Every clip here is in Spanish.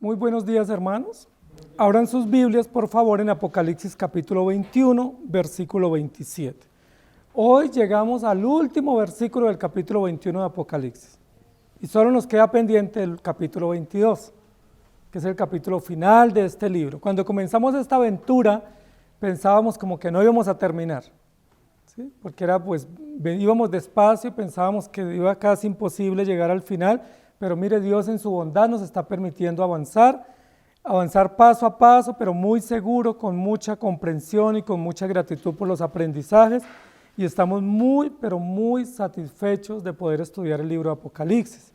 Muy buenos días, hermanos. Abran sus Biblias, por favor, en Apocalipsis capítulo 21, versículo 27. Hoy llegamos al último versículo del capítulo 21 de Apocalipsis. Y solo nos queda pendiente el capítulo 22, que es el capítulo final de este libro. Cuando comenzamos esta aventura, pensábamos como que no íbamos a terminar, ¿sí? Porque íbamos despacio y pensábamos que iba casi imposible llegar al final, pero mire, Dios en su bondad nos está permitiendo avanzar paso a paso, pero muy seguro, con mucha comprensión y con mucha gratitud por los aprendizajes, y estamos muy, pero muy satisfechos de poder estudiar el libro de Apocalipsis.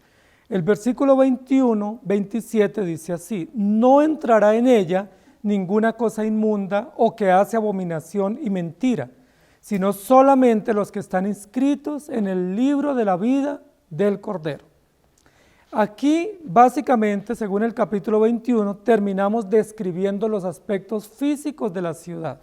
El versículo 21, 27 dice así: no entrará en ella ninguna cosa inmunda o que hace abominación y mentira, sino solamente los que están inscritos en el libro de la vida del Cordero. Aquí, básicamente, según el capítulo 21, terminamos describiendo los aspectos físicos de la ciudad,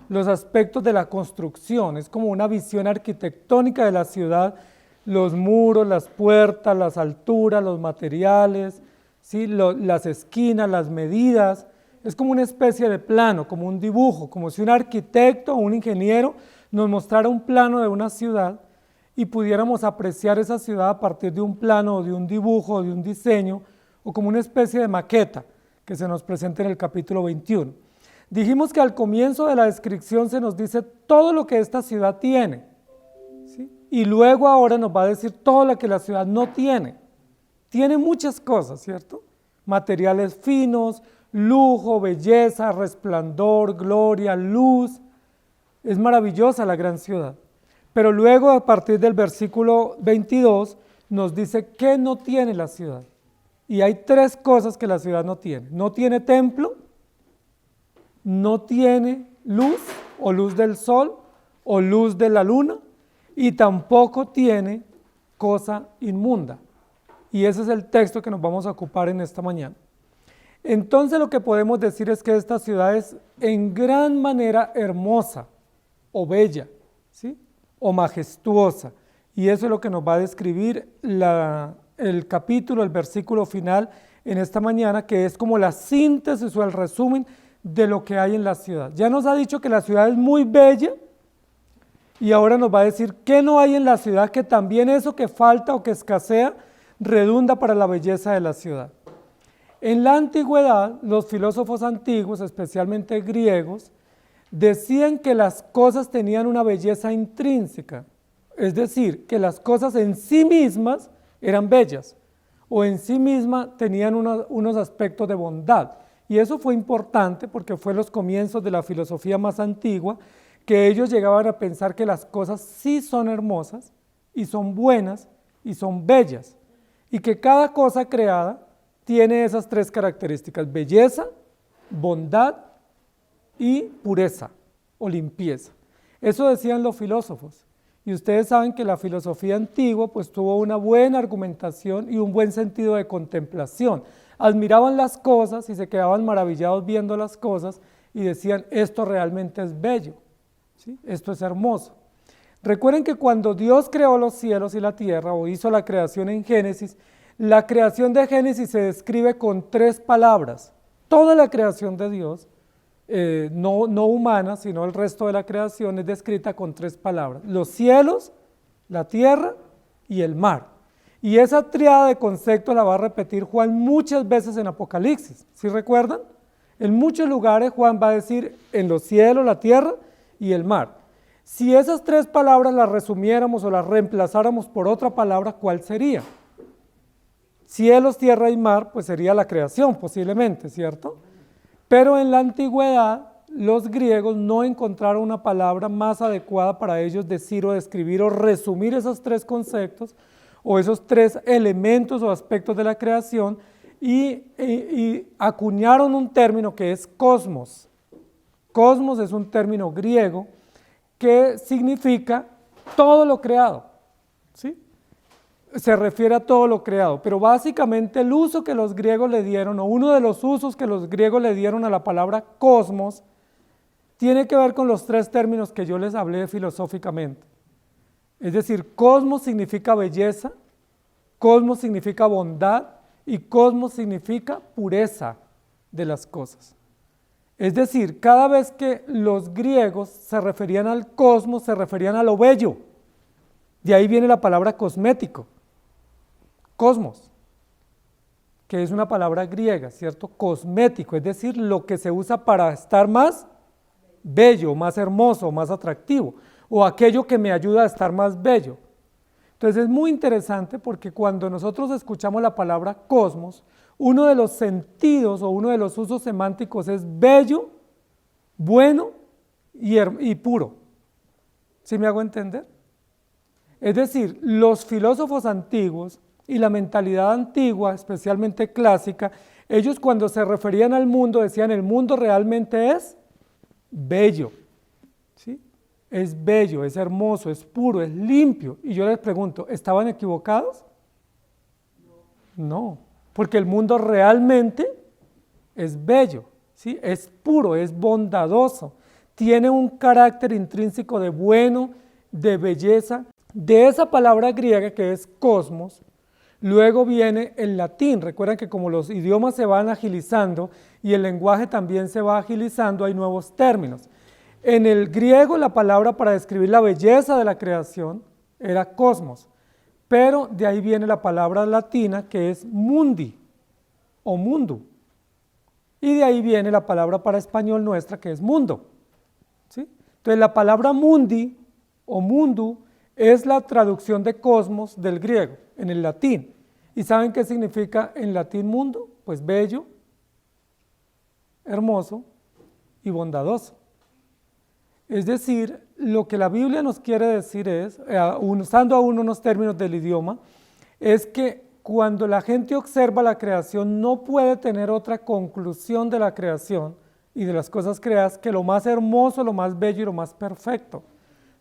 los aspectos de la construcción. Es como una visión arquitectónica de la ciudad, los muros, las puertas, las alturas, los materiales, ¿sí? Las esquinas, las medidas. Es como una especie de plano, como un dibujo, como si un arquitecto o un ingeniero nos mostrara un plano de una ciudad y pudiéramos apreciar esa ciudad a partir de un plano o de un dibujo o de un diseño, o como una especie de maqueta que se nos presenta en el capítulo 21. Dijimos que al comienzo de la descripción se nos dice todo lo que esta ciudad tiene, ¿sí? Y luego ahora nos va a decir todo lo que la ciudad no tiene. Tiene muchas cosas, ¿cierto? Materiales finos, lujo, belleza, resplandor, gloria, luz. Es maravillosa la gran ciudad. Pero luego, a partir del versículo 22, nos dice qué no tiene la ciudad. Y hay tres cosas que la ciudad no tiene. No tiene templo, no tiene luz o luz del sol o luz de la luna, y tampoco tiene cosa inmunda. Y ese es el texto que nos vamos a ocupar en esta mañana. Entonces lo que podemos decir es que esta ciudad es en gran manera hermosa o bella, ¿sí? O majestuosa, y eso es lo que nos va a describir el capítulo, el versículo final en esta mañana, que es como la síntesis o el resumen de lo que hay en la ciudad. Ya nos ha dicho que la ciudad es muy bella, y ahora nos va a decir qué no hay en la ciudad, que también eso que falta o que escasea redunda para la belleza de la ciudad. En la antigüedad, los filósofos antiguos, especialmente griegos, decían que las cosas tenían una belleza intrínseca, es decir, que las cosas en sí mismas eran bellas, o en sí mismas tenían unos aspectos de bondad. Y eso fue importante porque fue los comienzos de la filosofía más antigua, que ellos llegaban a pensar que las cosas sí son hermosas, y son buenas, y son bellas, y que cada cosa creada tiene esas tres características: belleza, bondad y pureza o limpieza. Eso decían los filósofos, y ustedes saben que la filosofía antigua pues tuvo una buena argumentación y un buen sentido de contemplación. Admiraban las cosas y se quedaban maravillados viendo las cosas y decían: esto realmente es bello, ¿sí? Esto es hermoso. Recuerden que cuando Dios creó los cielos y la tierra, o hizo la creación en Génesis, la creación de Génesis se describe con tres palabras. Toda la creación de Dios, no humana, sino el resto de la creación, es descrita con tres palabras: los cielos, la tierra y el mar. Y esa tríada de conceptos la va a repetir Juan muchas veces en Apocalipsis, ¿sí recuerdan? En muchos lugares Juan va a decir en los cielos, la tierra y el mar. Si esas tres palabras las resumiéramos o las reemplazáramos por otra palabra, ¿cuál sería? Cielos, tierra y mar, pues sería la creación posiblemente, ¿cierto? Pero en la antigüedad los griegos no encontraron una palabra más adecuada para ellos decir o describir o resumir esos tres conceptos o esos tres elementos o aspectos de la creación, y acuñaron un término que es cosmos. Cosmos es un término griego que significa todo lo creado, ¿sí? Se refiere a todo lo creado, pero básicamente el uso que los griegos le dieron, o uno de los usos que los griegos le dieron a la palabra cosmos, tiene que ver con los tres términos que yo les hablé filosóficamente. Es decir, cosmos significa belleza, cosmos significa bondad, y cosmos significa pureza de las cosas. Es decir, cada vez que los griegos se referían al cosmos, se referían a lo bello. De ahí viene la palabra cosmético, cosmos, que es una palabra griega, ¿cierto? Cosmético, es decir, lo que se usa para estar más bello, más hermoso, más atractivo, o aquello que me ayuda a estar más bello. Entonces es muy interesante porque cuando nosotros escuchamos la palabra cosmos, uno de los sentidos o uno de los usos semánticos es bello, bueno y puro. ¿Sí me hago entender? Es decir, los filósofos antiguos y la mentalidad antigua, especialmente clásica, ellos cuando se referían al mundo decían el mundo realmente es bello, ¿sí? Es bello, es hermoso, es puro, es limpio. Y yo les pregunto, ¿estaban equivocados? No, porque el mundo realmente es bello, ¿sí? Es puro, es bondadoso, tiene un carácter intrínseco de bueno, de belleza. De esa palabra griega que es cosmos, luego viene el latín. Recuerden que como los idiomas se van agilizando y el lenguaje también se va agilizando, hay nuevos términos. En el griego la palabra para describir la belleza de la creación era cosmos, pero de ahí viene la palabra latina que es mundi o mundo, y de ahí viene la palabra para español nuestra que es mundo, ¿sí? Entonces la palabra mundi o mundo es la traducción de cosmos del griego en el latín. ¿Y saben qué significa en latín mundo? Pues bello, hermoso y bondadoso. Es decir, lo que la Biblia nos quiere decir es, usando aún unos términos del idioma, es que cuando la gente observa la creación no puede tener otra conclusión de la creación y de las cosas creadas que lo más hermoso, lo más bello y lo más perfecto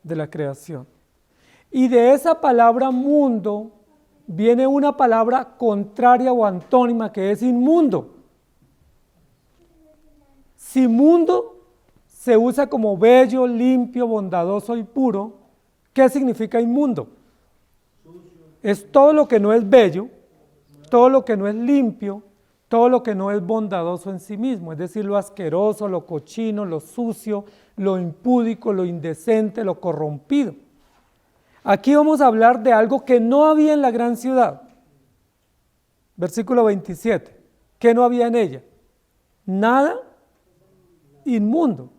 de la creación. Y de esa palabra mundo viene una palabra contraria o antónima que es inmundo. Si mundo se usa como bello, limpio, bondadoso y puro, ¿qué significa inmundo? Es todo lo que no es bello, todo lo que no es limpio, todo lo que no es bondadoso en sí mismo, es decir, lo asqueroso, lo cochino, lo sucio, lo impúdico, lo indecente, lo corrompido. Aquí vamos a hablar de algo que no había en la gran ciudad. Versículo 27. ¿Qué no había en ella? Nada inmundo.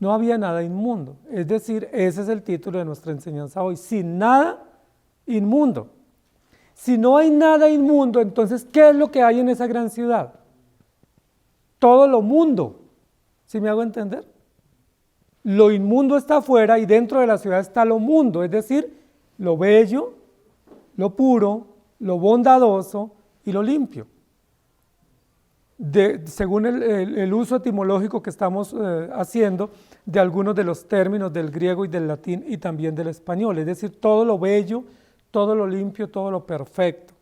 No había nada inmundo. Es decir, ese es el título de nuestra enseñanza hoy. Sin nada inmundo. Si no hay nada inmundo, entonces, ¿qué es lo que hay en esa gran ciudad? Todo lo mundo. ¿Sí me hago entender? Lo inmundo está afuera y dentro de la ciudad está lo mundo, es decir, lo bello, lo puro, lo bondadoso y lo limpio. Según el uso etimológico que estamos haciendo de algunos de los términos del griego y del latín y también del español, es decir, todo lo bello, todo lo limpio, todo lo perfecto.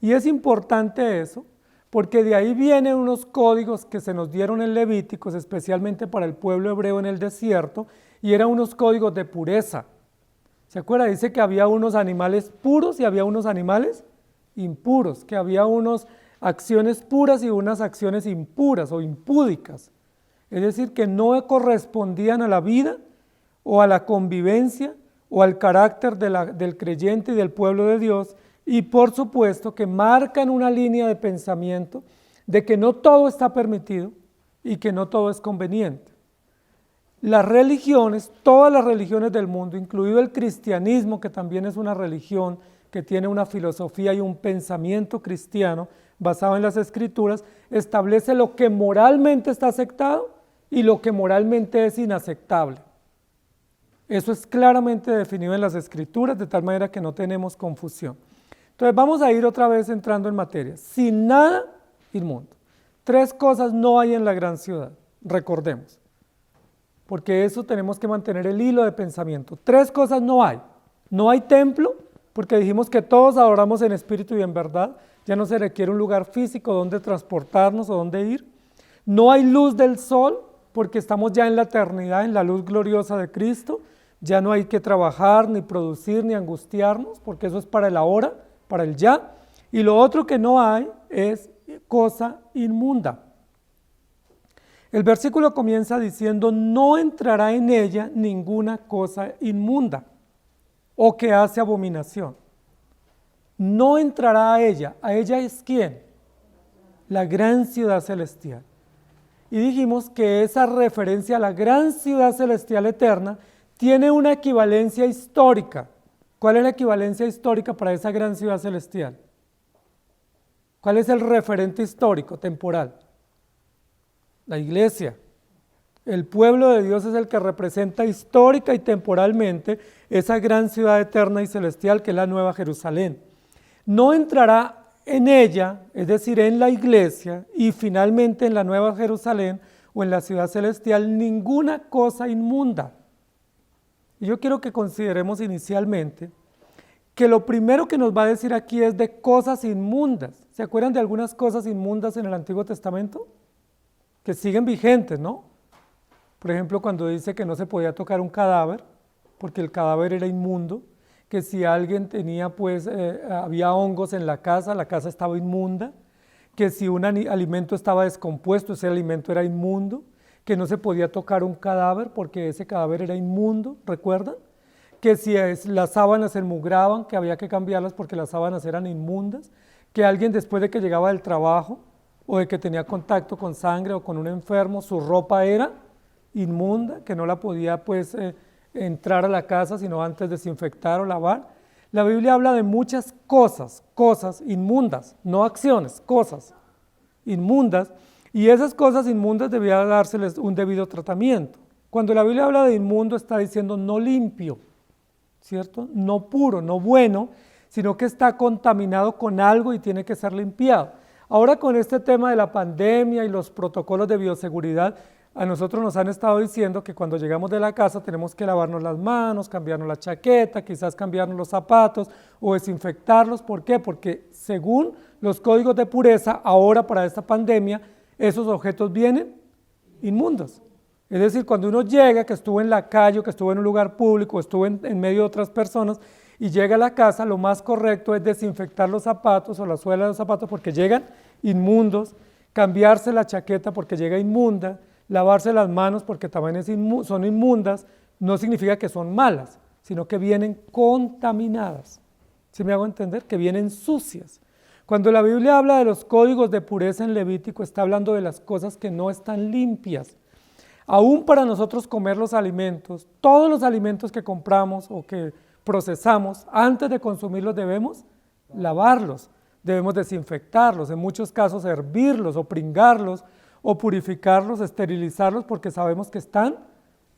Y es importante eso, porque de ahí vienen unos códigos que se nos dieron en Levíticos, especialmente para el pueblo hebreo en el desierto, y eran unos códigos de pureza. ¿Se acuerda? Dice que había unos animales puros y había unos animales impuros, que había unas acciones puras y unas acciones impuras o impúdicas. Es decir, que no correspondían a la vida o a la convivencia o al carácter del creyente y del pueblo de Dios, y por supuesto que marcan una línea de pensamiento de que no todo está permitido y que no todo es conveniente. Las religiones, todas las religiones del mundo, incluido el cristianismo, que también es una religión que tiene una filosofía y un pensamiento cristiano basado en las escrituras, establece lo que moralmente está aceptado y lo que moralmente es inaceptable. Eso es claramente definido en las escrituras, de tal manera que no tenemos confusión. Entonces vamos a ir otra vez entrando en materia. Sin nada inmundo. 3 cosas no hay en la gran ciudad, recordemos. Porque eso tenemos que mantener el hilo de pensamiento. 3 cosas no hay. No hay templo, porque dijimos que todos adoramos en espíritu y en verdad. Ya no se requiere un lugar físico donde transportarnos o donde ir. No hay luz del sol, porque estamos ya en la eternidad, en la luz gloriosa de Cristo. Ya no hay que trabajar, ni producir, ni angustiarnos, porque eso es para el ahora, para el ya. Y lo otro que no hay es cosa inmunda. El versículo comienza diciendo, no entrará en ella ninguna cosa inmunda o que hace abominación. No entrará a ella. ¿A ella es quién? La gran ciudad celestial. Y dijimos que esa referencia a la gran ciudad celestial eterna tiene una equivalencia histórica. ¿Cuál es la equivalencia histórica para esa gran ciudad celestial? ¿Cuál es el referente histórico, temporal? La iglesia. El pueblo de Dios es el que representa histórica y temporalmente esa gran ciudad eterna y celestial que es la Nueva Jerusalén. No entrará en ella, es decir, en la iglesia y finalmente en la Nueva Jerusalén o en la ciudad celestial, ninguna cosa inmunda. Y yo quiero que consideremos inicialmente que lo primero que nos va a decir aquí es de cosas inmundas. ¿Se acuerdan de algunas cosas inmundas en el Antiguo Testamento? Que siguen vigentes, ¿no? Por ejemplo, cuando dice que no se podía tocar un cadáver, porque el cadáver era inmundo, que si alguien tenía, había hongos en la casa estaba inmunda, que si un alimento estaba descompuesto, ese alimento era inmundo, que no se podía tocar un cadáver porque ese cadáver era inmundo, ¿recuerdan? Que si las sábanas se enmugraban, que había que cambiarlas porque las sábanas eran inmundas, que alguien después de que llegaba del trabajo o de que tenía contacto con sangre o con un enfermo, su ropa era inmunda, que no la podía entrar a la casa sino antes desinfectar o lavar. La Biblia habla de muchas cosas inmundas, no acciones, cosas inmundas, y esas cosas inmundas debía dárseles un debido tratamiento. Cuando la Biblia habla de inmundo está diciendo no limpio, ¿cierto? No puro, no bueno, sino que está contaminado con algo y tiene que ser limpiado. Ahora con este tema de la pandemia y los protocolos de bioseguridad, a nosotros nos han estado diciendo que cuando llegamos de la casa tenemos que lavarnos las manos, cambiarnos la chaqueta, quizás cambiarnos los zapatos o desinfectarlos. ¿Por qué? Porque según los códigos de pureza, ahora para esta pandemia, esos objetos vienen inmundos. Es decir, cuando uno llega, que estuvo en la calle, que estuvo en un lugar público, estuvo en medio de otras personas y llega a la casa, lo más correcto es desinfectar los zapatos o la suela de los zapatos porque llegan inmundos, cambiarse la chaqueta porque llega inmunda, lavarse las manos porque también son inmundas, no significa que son malas, sino que vienen contaminadas. ¿Sí me hago entender? Que vienen sucias. Cuando la Biblia habla de los códigos de pureza en Levítico, está hablando de las cosas que no están limpias. Aún para nosotros comer los alimentos, todos los alimentos que compramos o que procesamos, antes de consumirlos debemos lavarlos, debemos desinfectarlos, en muchos casos hervirlos o pringarlos, o purificarlos, esterilizarlos porque sabemos que están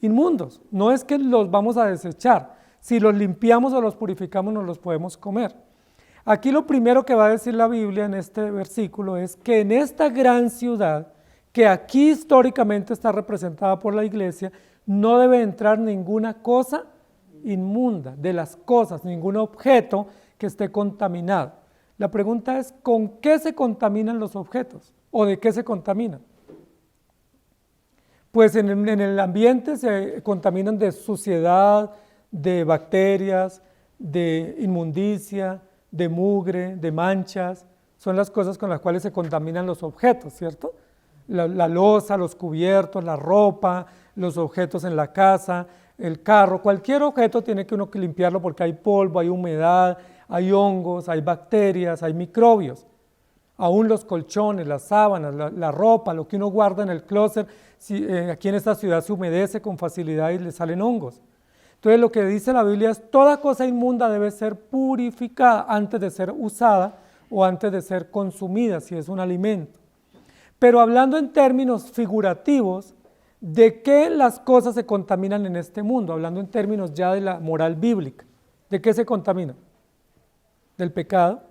inmundos. No es que los vamos a desechar, si los limpiamos o los purificamos nos los podemos comer. Aquí lo primero que va a decir la Biblia en este versículo es que en esta gran ciudad, que aquí históricamente está representada por la iglesia, no debe entrar ninguna cosa inmunda, de las cosas, ningún objeto que esté contaminado. La pregunta es, ¿con qué se contaminan los objetos? ¿O de qué se contaminan? Pues en el ambiente se contaminan de suciedad, de bacterias, de inmundicia, de mugre, de manchas. Son las cosas con las cuales se contaminan los objetos, ¿cierto? La loza, los cubiertos, la ropa, los objetos en la casa, el carro. Cualquier objeto tiene que uno que limpiarlo porque hay polvo, hay humedad, hay hongos, hay bacterias, hay microbios. Aún los colchones, las sábanas, la ropa, lo que uno guarda en el closet, aquí en esta ciudad se humedece con facilidad y le salen hongos. Entonces lo que dice la Biblia es toda cosa inmunda debe ser purificada antes de ser usada o antes de ser consumida, si es un alimento. Pero hablando en términos figurativos, ¿de qué las cosas se contaminan en este mundo? Hablando en términos ya de la moral bíblica, ¿de qué se contaminan? Del pecado.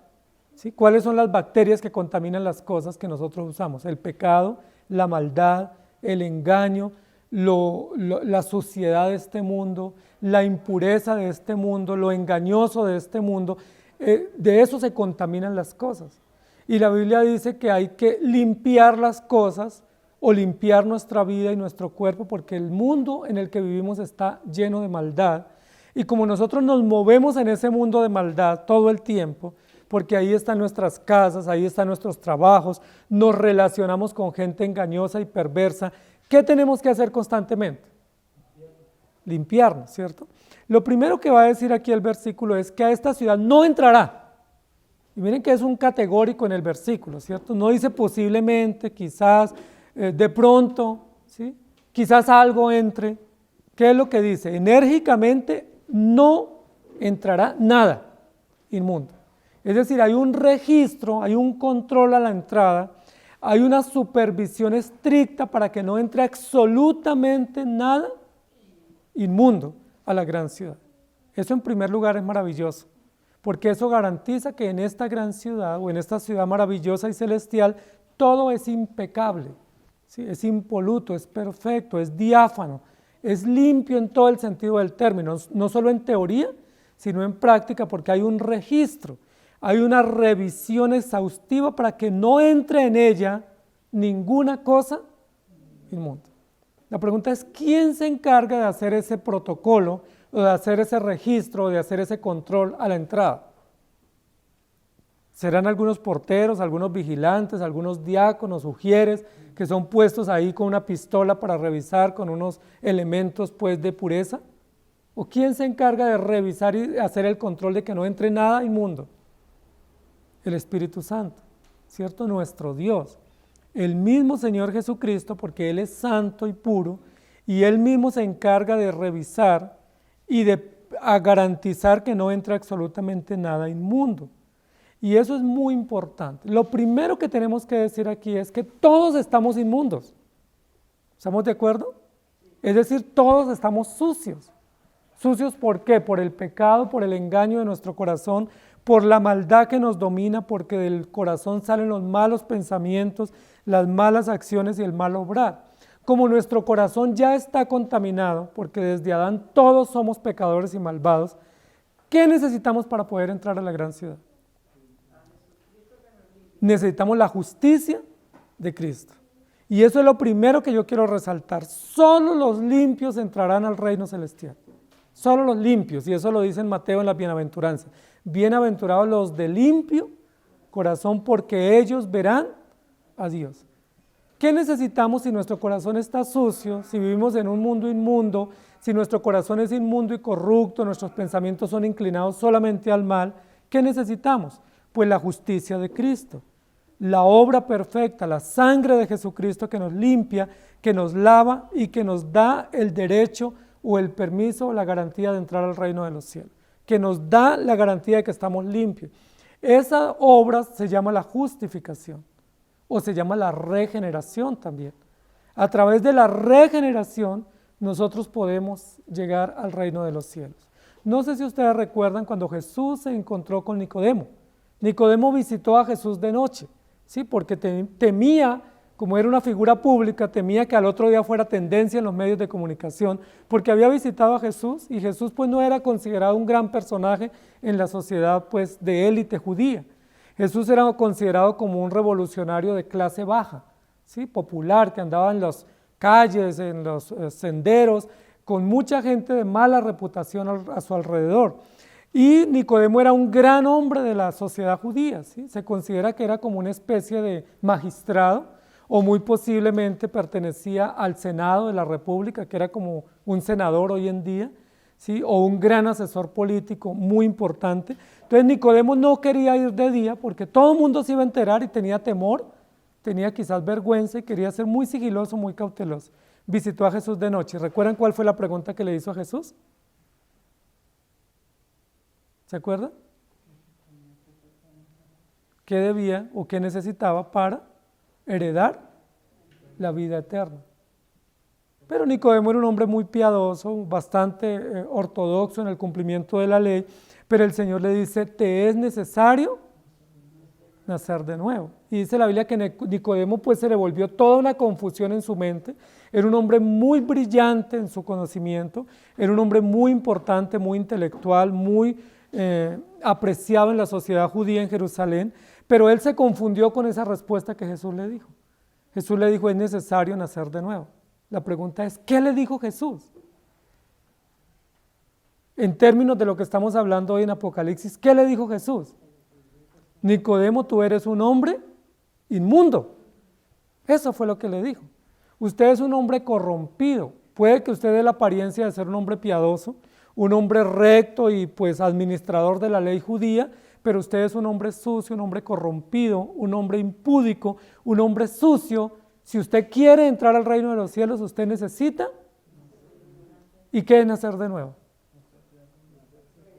¿Sí? ¿Cuáles son las bacterias que contaminan las cosas que nosotros usamos? El pecado, la maldad, el engaño, la suciedad de este mundo, la impureza de este mundo, lo engañoso de este mundo. De eso se contaminan las cosas. Y la Biblia dice que hay que limpiar las cosas o limpiar nuestra vida y nuestro cuerpo porque el mundo en el que vivimos está lleno de maldad. Y como nosotros nos movemos en ese mundo de maldad todo el tiempo, porque ahí están nuestras casas, ahí están nuestros trabajos, nos relacionamos con gente engañosa y perversa. ¿Qué tenemos que hacer constantemente? Limpiarnos, ¿cierto? Lo primero que va a decir aquí el versículo es que a esta ciudad no entrará. Y miren que es un categórico en el versículo, ¿cierto? No dice posiblemente, quizás, de pronto, ¿sí? Quizás algo entre. ¿Qué es lo que dice? Enérgicamente no entrará nada inmundo. Es decir, hay un registro, hay un control a la entrada, hay una supervisión estricta para que no entre absolutamente nada inmundo a la gran ciudad. Eso en primer lugar es maravilloso, porque eso garantiza que en esta gran ciudad o en esta ciudad maravillosa y celestial todo es impecable, ¿sí? Es impoluto, es perfecto, es diáfano, es limpio en todo el sentido del término, no solo en teoría, sino en práctica, porque hay un registro, hay una revisión exhaustiva para que no entre en ella ninguna cosa inmunda. La pregunta es, ¿quién se encarga de hacer ese protocolo, o de hacer ese registro, o de hacer ese control a la entrada? ¿Serán algunos porteros, algunos vigilantes, algunos diáconos, ujieres, que son puestos ahí con una pistola para revisar con unos elementos pues de pureza? ¿O quién se encarga de revisar y hacer el control de que no entre nada inmundo? El Espíritu Santo, ¿cierto? Nuestro Dios. El mismo Señor Jesucristo, porque Él es santo y puro, y Él mismo se encarga de revisar y de garantizar que no entre absolutamente nada inmundo. Y eso es muy importante. Lo primero que tenemos que decir aquí es que todos estamos inmundos. ¿Estamos de acuerdo? Es decir, todos estamos sucios. ¿Sucios por qué? Por el pecado, por el engaño de nuestro corazón, por la maldad que nos domina, porque del corazón salen los malos pensamientos, las malas acciones y el mal obrar. Como nuestro corazón ya está contaminado, porque desde Adán todos somos pecadores y malvados, ¿qué necesitamos para poder entrar a la gran ciudad? Necesitamos la justicia de Cristo. Y eso es lo primero que yo quiero resaltar. Solo los limpios entrarán al reino celestial. Solo los limpios, y eso lo dice en Mateo en la bienaventuranza. Bienaventurados los de limpio corazón, porque ellos verán a Dios. ¿Qué necesitamos si nuestro corazón está sucio, si vivimos en un mundo inmundo, si nuestro corazón es inmundo y corrupto, nuestros pensamientos son inclinados solamente al mal? ¿Qué necesitamos? Pues la justicia de Cristo, la obra perfecta, la sangre de Jesucristo que nos limpia, que nos lava y que nos da el derecho o el permiso o la garantía de entrar al reino de los cielos, que nos da la garantía de que estamos limpios. Esa obra se llama la justificación o se llama la regeneración también. A través de la regeneración nosotros podemos llegar al reino de los cielos. No sé si ustedes recuerdan cuando Jesús se encontró con Nicodemo. Nicodemo visitó a Jesús de noche, ¿sí? Porque temía, como era una figura pública, temía que al otro día fuera tendencia en los medios de comunicación, porque había visitado a Jesús y Jesús pues no era considerado un gran personaje en la sociedad pues de élite judía. Jesús era considerado como un revolucionario de clase baja, ¿sí? Popular, que andaba en las calles, en los senderos, con mucha gente de mala reputación a su alrededor. Y Nicodemo era un gran hombre de la sociedad judía, ¿sí? Se considera que era como una especie de magistrado, o muy posiblemente pertenecía al Senado de la República, que era como un senador hoy en día, ¿sí? O un gran asesor político muy importante. Entonces Nicodemo no quería ir de día porque todo el mundo se iba a enterar y tenía temor, tenía quizás vergüenza y quería ser muy sigiloso, muy cauteloso. Visitó a Jesús de noche. ¿Recuerdan cuál fue la pregunta que le hizo a Jesús? ¿Se acuerdan? ¿Qué debía o qué necesitaba para heredar la vida eterna? Pero Nicodemo era un hombre muy piadoso, bastante ortodoxo en el cumplimiento de la ley, pero el Señor le dice, te es necesario nacer de nuevo. Y dice la Biblia que Nicodemo pues se le volvió toda una confusión en su mente. Era un hombre muy brillante en su conocimiento, era un hombre muy importante, muy intelectual, muy apreciado en la sociedad judía en Jerusalén, pero él se confundió con esa respuesta que Jesús le dijo. Jesús le dijo, es necesario nacer de nuevo. La pregunta es, ¿qué le dijo Jesús? En términos de lo que estamos hablando hoy en Apocalipsis, ¿qué le dijo Jesús? Nicodemo, tú eres un hombre inmundo. Eso fue lo que le dijo. Usted es un hombre corrompido. Puede que usted dé la apariencia de ser un hombre piadoso, un hombre recto y pues administrador de la ley judía, pero usted es un hombre sucio, un hombre corrompido, un hombre impúdico, un hombre sucio. Si usted quiere entrar al reino de los cielos, usted necesita. ¿Y qué es nacer de nuevo?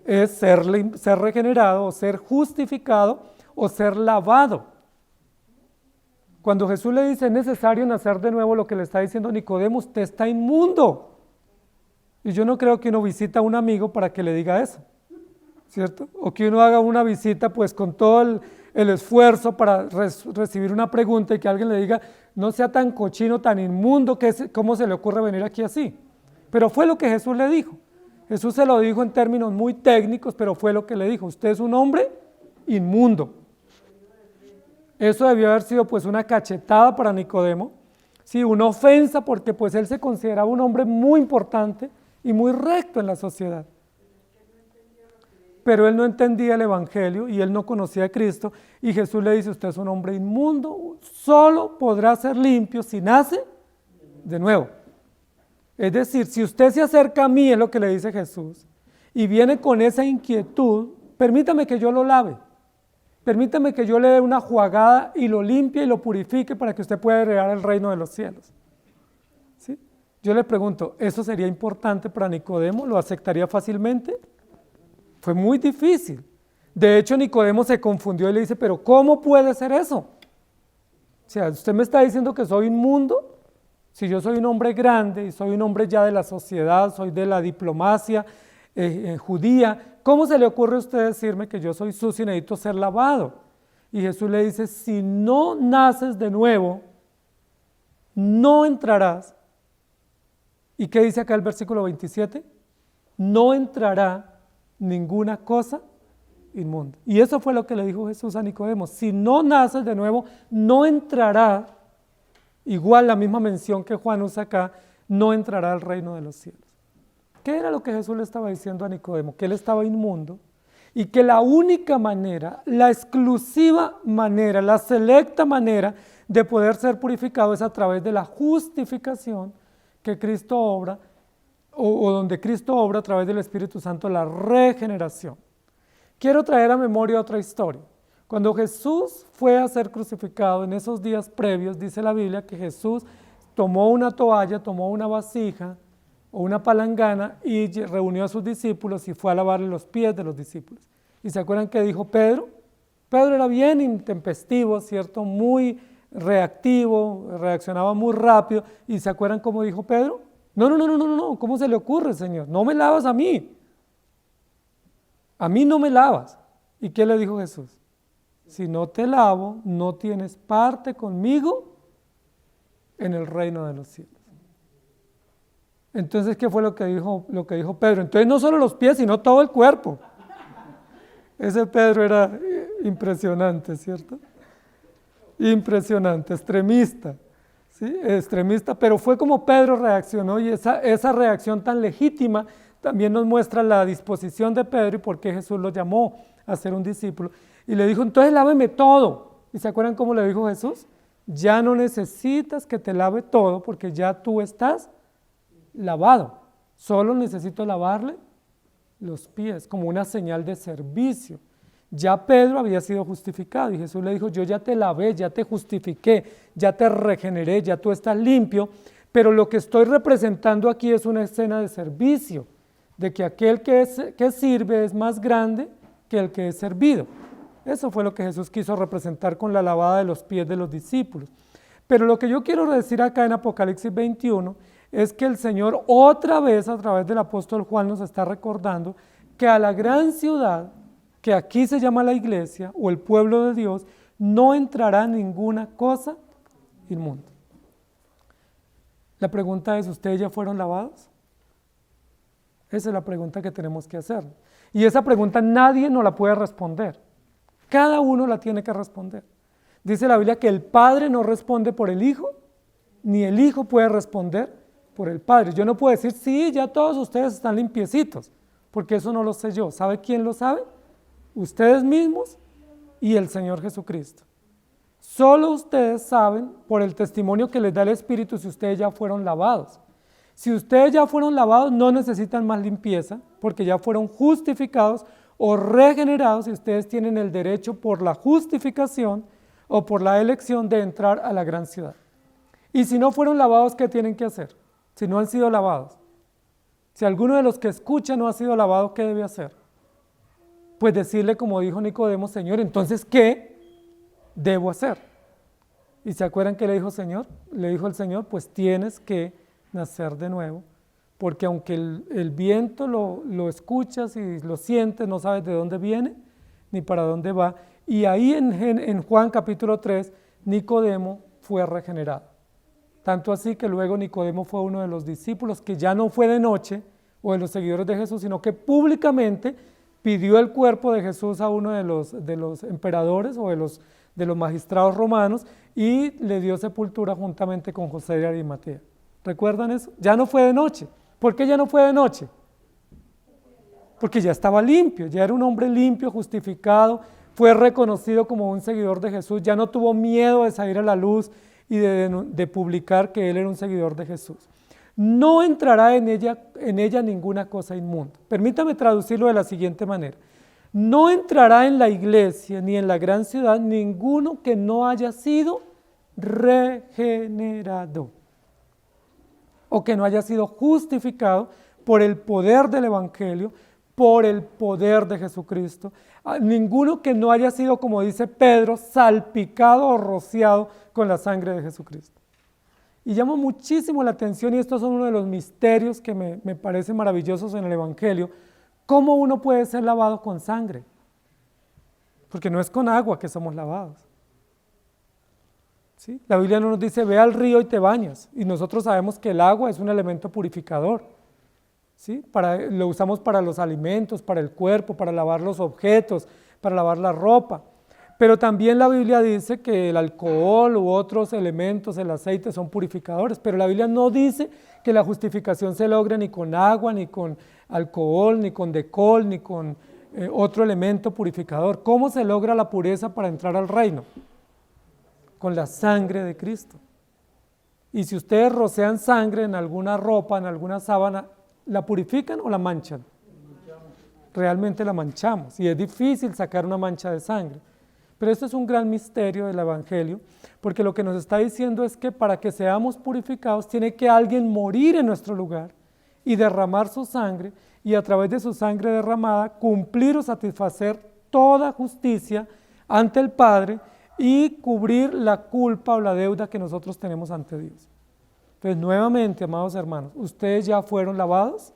Es ser regenerado, o ser justificado, o ser lavado. Cuando Jesús le dice es necesario nacer de nuevo, lo que le está diciendo a Nicodemo, usted está inmundo. Y yo no creo que uno visita a un amigo para que le diga eso, ¿cierto? O que uno haga una visita pues con todo el esfuerzo para recibir una pregunta y que alguien le diga, no sea tan cochino, tan inmundo, ¿cómo se le ocurre venir aquí así? Pero fue lo que Jesús le dijo. Jesús se lo dijo en términos muy técnicos, pero fue lo que le dijo. Usted es un hombre inmundo. Eso debió haber sido pues una cachetada para Nicodemo, sí, una ofensa porque pues él se consideraba un hombre muy importante y muy recto en la sociedad. Pero él no entendía el evangelio y él no conocía a Cristo y Jesús le dice, usted es un hombre inmundo, solo podrá ser limpio si nace de nuevo. Es decir, si usted se acerca a mí, es lo que le dice Jesús, y viene con esa inquietud, permítame que yo lo lave. Permítame que yo le dé una juagada y lo limpie y lo purifique para que usted pueda heredar el reino de los cielos. ¿Sí? Yo le pregunto, ¿eso sería importante para Nicodemo? ¿Lo aceptaría fácilmente? Fue muy difícil. De hecho, Nicodemo se confundió y le dice, ¿pero cómo puede ser eso? O sea, usted me está diciendo que soy inmundo. Si yo soy un hombre grande y soy un hombre ya de la sociedad, soy de la diplomacia judía, ¿cómo se le ocurre a usted decirme que yo soy sucio y necesito ser lavado? Y Jesús le dice, si no naces de nuevo, no entrarás. ¿Y qué dice acá el versículo 27? No entrará ninguna cosa inmunda. Y eso fue lo que le dijo Jesús a Nicodemo, si no naces de nuevo, no entrará, igual la misma mención que Juan usa acá, no entrará al reino de los cielos. ¿Qué era lo que Jesús le estaba diciendo a Nicodemo? Que él estaba inmundo y que la única manera, la exclusiva manera, la selecta manera de poder ser purificado es a través de la justificación que Cristo obra o donde Cristo obra a través del Espíritu Santo, la regeneración. Quiero traer a memoria otra historia. Cuando Jesús fue a ser crucificado en esos días previos, dice la Biblia que Jesús tomó una toalla, tomó una vasija o una palangana y reunió a sus discípulos y fue a lavarle los pies de los discípulos. ¿Y se acuerdan qué dijo Pedro? Pedro era bien intempestivo, ¿cierto? Muy reactivo, reaccionaba muy rápido. ¿Y se acuerdan cómo dijo Pedro? No, ¿cómo se le ocurre, Señor? No me lavas a mí. A mí no me lavas. ¿Y qué le dijo Jesús? Si no te lavo, no tienes parte conmigo en el reino de los cielos. Entonces, ¿qué fue lo que dijo Pedro? Entonces, no solo los pies, sino todo el cuerpo. Ese Pedro era impresionante, ¿cierto? Impresionante, extremista, ¿sí? Extremista, pero fue como Pedro reaccionó y esa reacción tan legítima también nos muestra la disposición de Pedro y por qué Jesús lo llamó a ser un discípulo. Y le dijo, entonces láveme todo. ¿Y se acuerdan cómo le dijo Jesús? Ya no necesitas que te lave todo porque ya tú estás lavado, solo necesito lavarle los pies como una señal de servicio. Ya Pedro había sido justificado y Jesús le dijo, yo ya te lavé, ya te justifiqué, ya te regeneré, ya tú estás limpio, pero lo que estoy representando aquí es una escena de servicio, de que aquel que sirve es más grande que el que es servido. Eso fue lo que Jesús quiso representar con la lavada de los pies de los discípulos. Pero lo que yo quiero decir acá en Apocalipsis 21 es que el Señor otra vez a través del apóstol Juan nos está recordando que a la gran ciudad, que aquí se llama la iglesia o el pueblo de Dios, no entrará ninguna cosa inmunda. La pregunta es, ¿ustedes ya fueron lavados? Esa es la pregunta que tenemos que hacer. Y esa pregunta nadie nos la puede responder. Cada uno la tiene que responder. Dice la Biblia que el Padre no responde por el Hijo, ni el Hijo puede responder por el Padre. Yo no puedo decir, sí, ya todos ustedes están limpiecitos, porque eso no lo sé yo. ¿Sabe quién lo sabe? Ustedes mismos y el Señor Jesucristo. Solo ustedes saben, por el testimonio que les da el Espíritu, si ustedes ya fueron lavados. Si ustedes ya fueron lavados, no necesitan más limpieza, porque ya fueron justificados o regenerados, y ustedes tienen el derecho por la justificación o por la elección de entrar a la gran ciudad. Y si no fueron lavados, ¿qué tienen que hacer? Si no han sido lavados. Si alguno de los que escucha no ha sido lavado, ¿qué debe hacer? Pues decirle, como dijo Nicodemo: Señor, entonces, ¿qué debo hacer? ¿Y se acuerdan que le dijo el Señor? Pues tienes que nacer de nuevo, porque aunque el viento lo escuchas y lo sientes, no sabes de dónde viene ni para dónde va. Y ahí en Juan capítulo 3, Nicodemo fue regenerado. Tanto así que luego Nicodemo fue uno de los discípulos que ya no fue de noche, o de los seguidores de Jesús, sino que públicamente pidió el cuerpo de Jesús a uno de los emperadores o de los magistrados romanos, y le dio sepultura juntamente con José de Arimatea. ¿Recuerdan eso? Ya no fue de noche. ¿Por qué ya no fue de noche? Porque ya estaba limpio, ya era un hombre limpio, justificado, fue reconocido como un seguidor de Jesús, ya no tuvo miedo de salir a la luz y de publicar que él era un seguidor de Jesús. No entrará en ella ninguna cosa inmunda. Permítame traducirlo de la siguiente manera: no entrará en la iglesia ni en la gran ciudad ninguno que no haya sido regenerado, o que no haya sido justificado por el poder del Evangelio, por el poder de Jesucristo. Ninguno que no haya sido, como dice Pedro, salpicado o rociado con la sangre de Jesucristo. Y llama muchísimo la atención, y estos son uno de los misterios que me parecen maravillosos en el Evangelio: ¿cómo uno puede ser lavado con sangre? Porque no es con agua que somos lavados. ¿Sí? La Biblia no nos dice: ve al río y te bañas, y nosotros sabemos que el agua es un elemento purificador. ¿Sí? Lo usamos para los alimentos, para el cuerpo, para lavar los objetos, para lavar la ropa. Pero también la Biblia dice que el alcohol u otros elementos, el aceite, son purificadores, pero la Biblia no dice que la justificación se logre ni con agua, ni con alcohol, ni con decol, ni con otro elemento purificador. ¿Cómo se logra la pureza para entrar al reino? Con la sangre de Cristo. Y si ustedes rocean sangre en alguna ropa, en alguna sábana, ¿la purifican o la manchan? Realmente la manchamos, y es difícil sacar una mancha de sangre. Pero esto es un gran misterio del Evangelio, porque lo que nos está diciendo es que para que seamos purificados tiene que alguien morir en nuestro lugar y derramar su sangre, y a través de su sangre derramada cumplir o satisfacer toda justicia ante el Padre y cubrir la culpa o la deuda que nosotros tenemos ante Dios. Entonces, nuevamente, amados hermanos, ¿ustedes ya fueron lavados?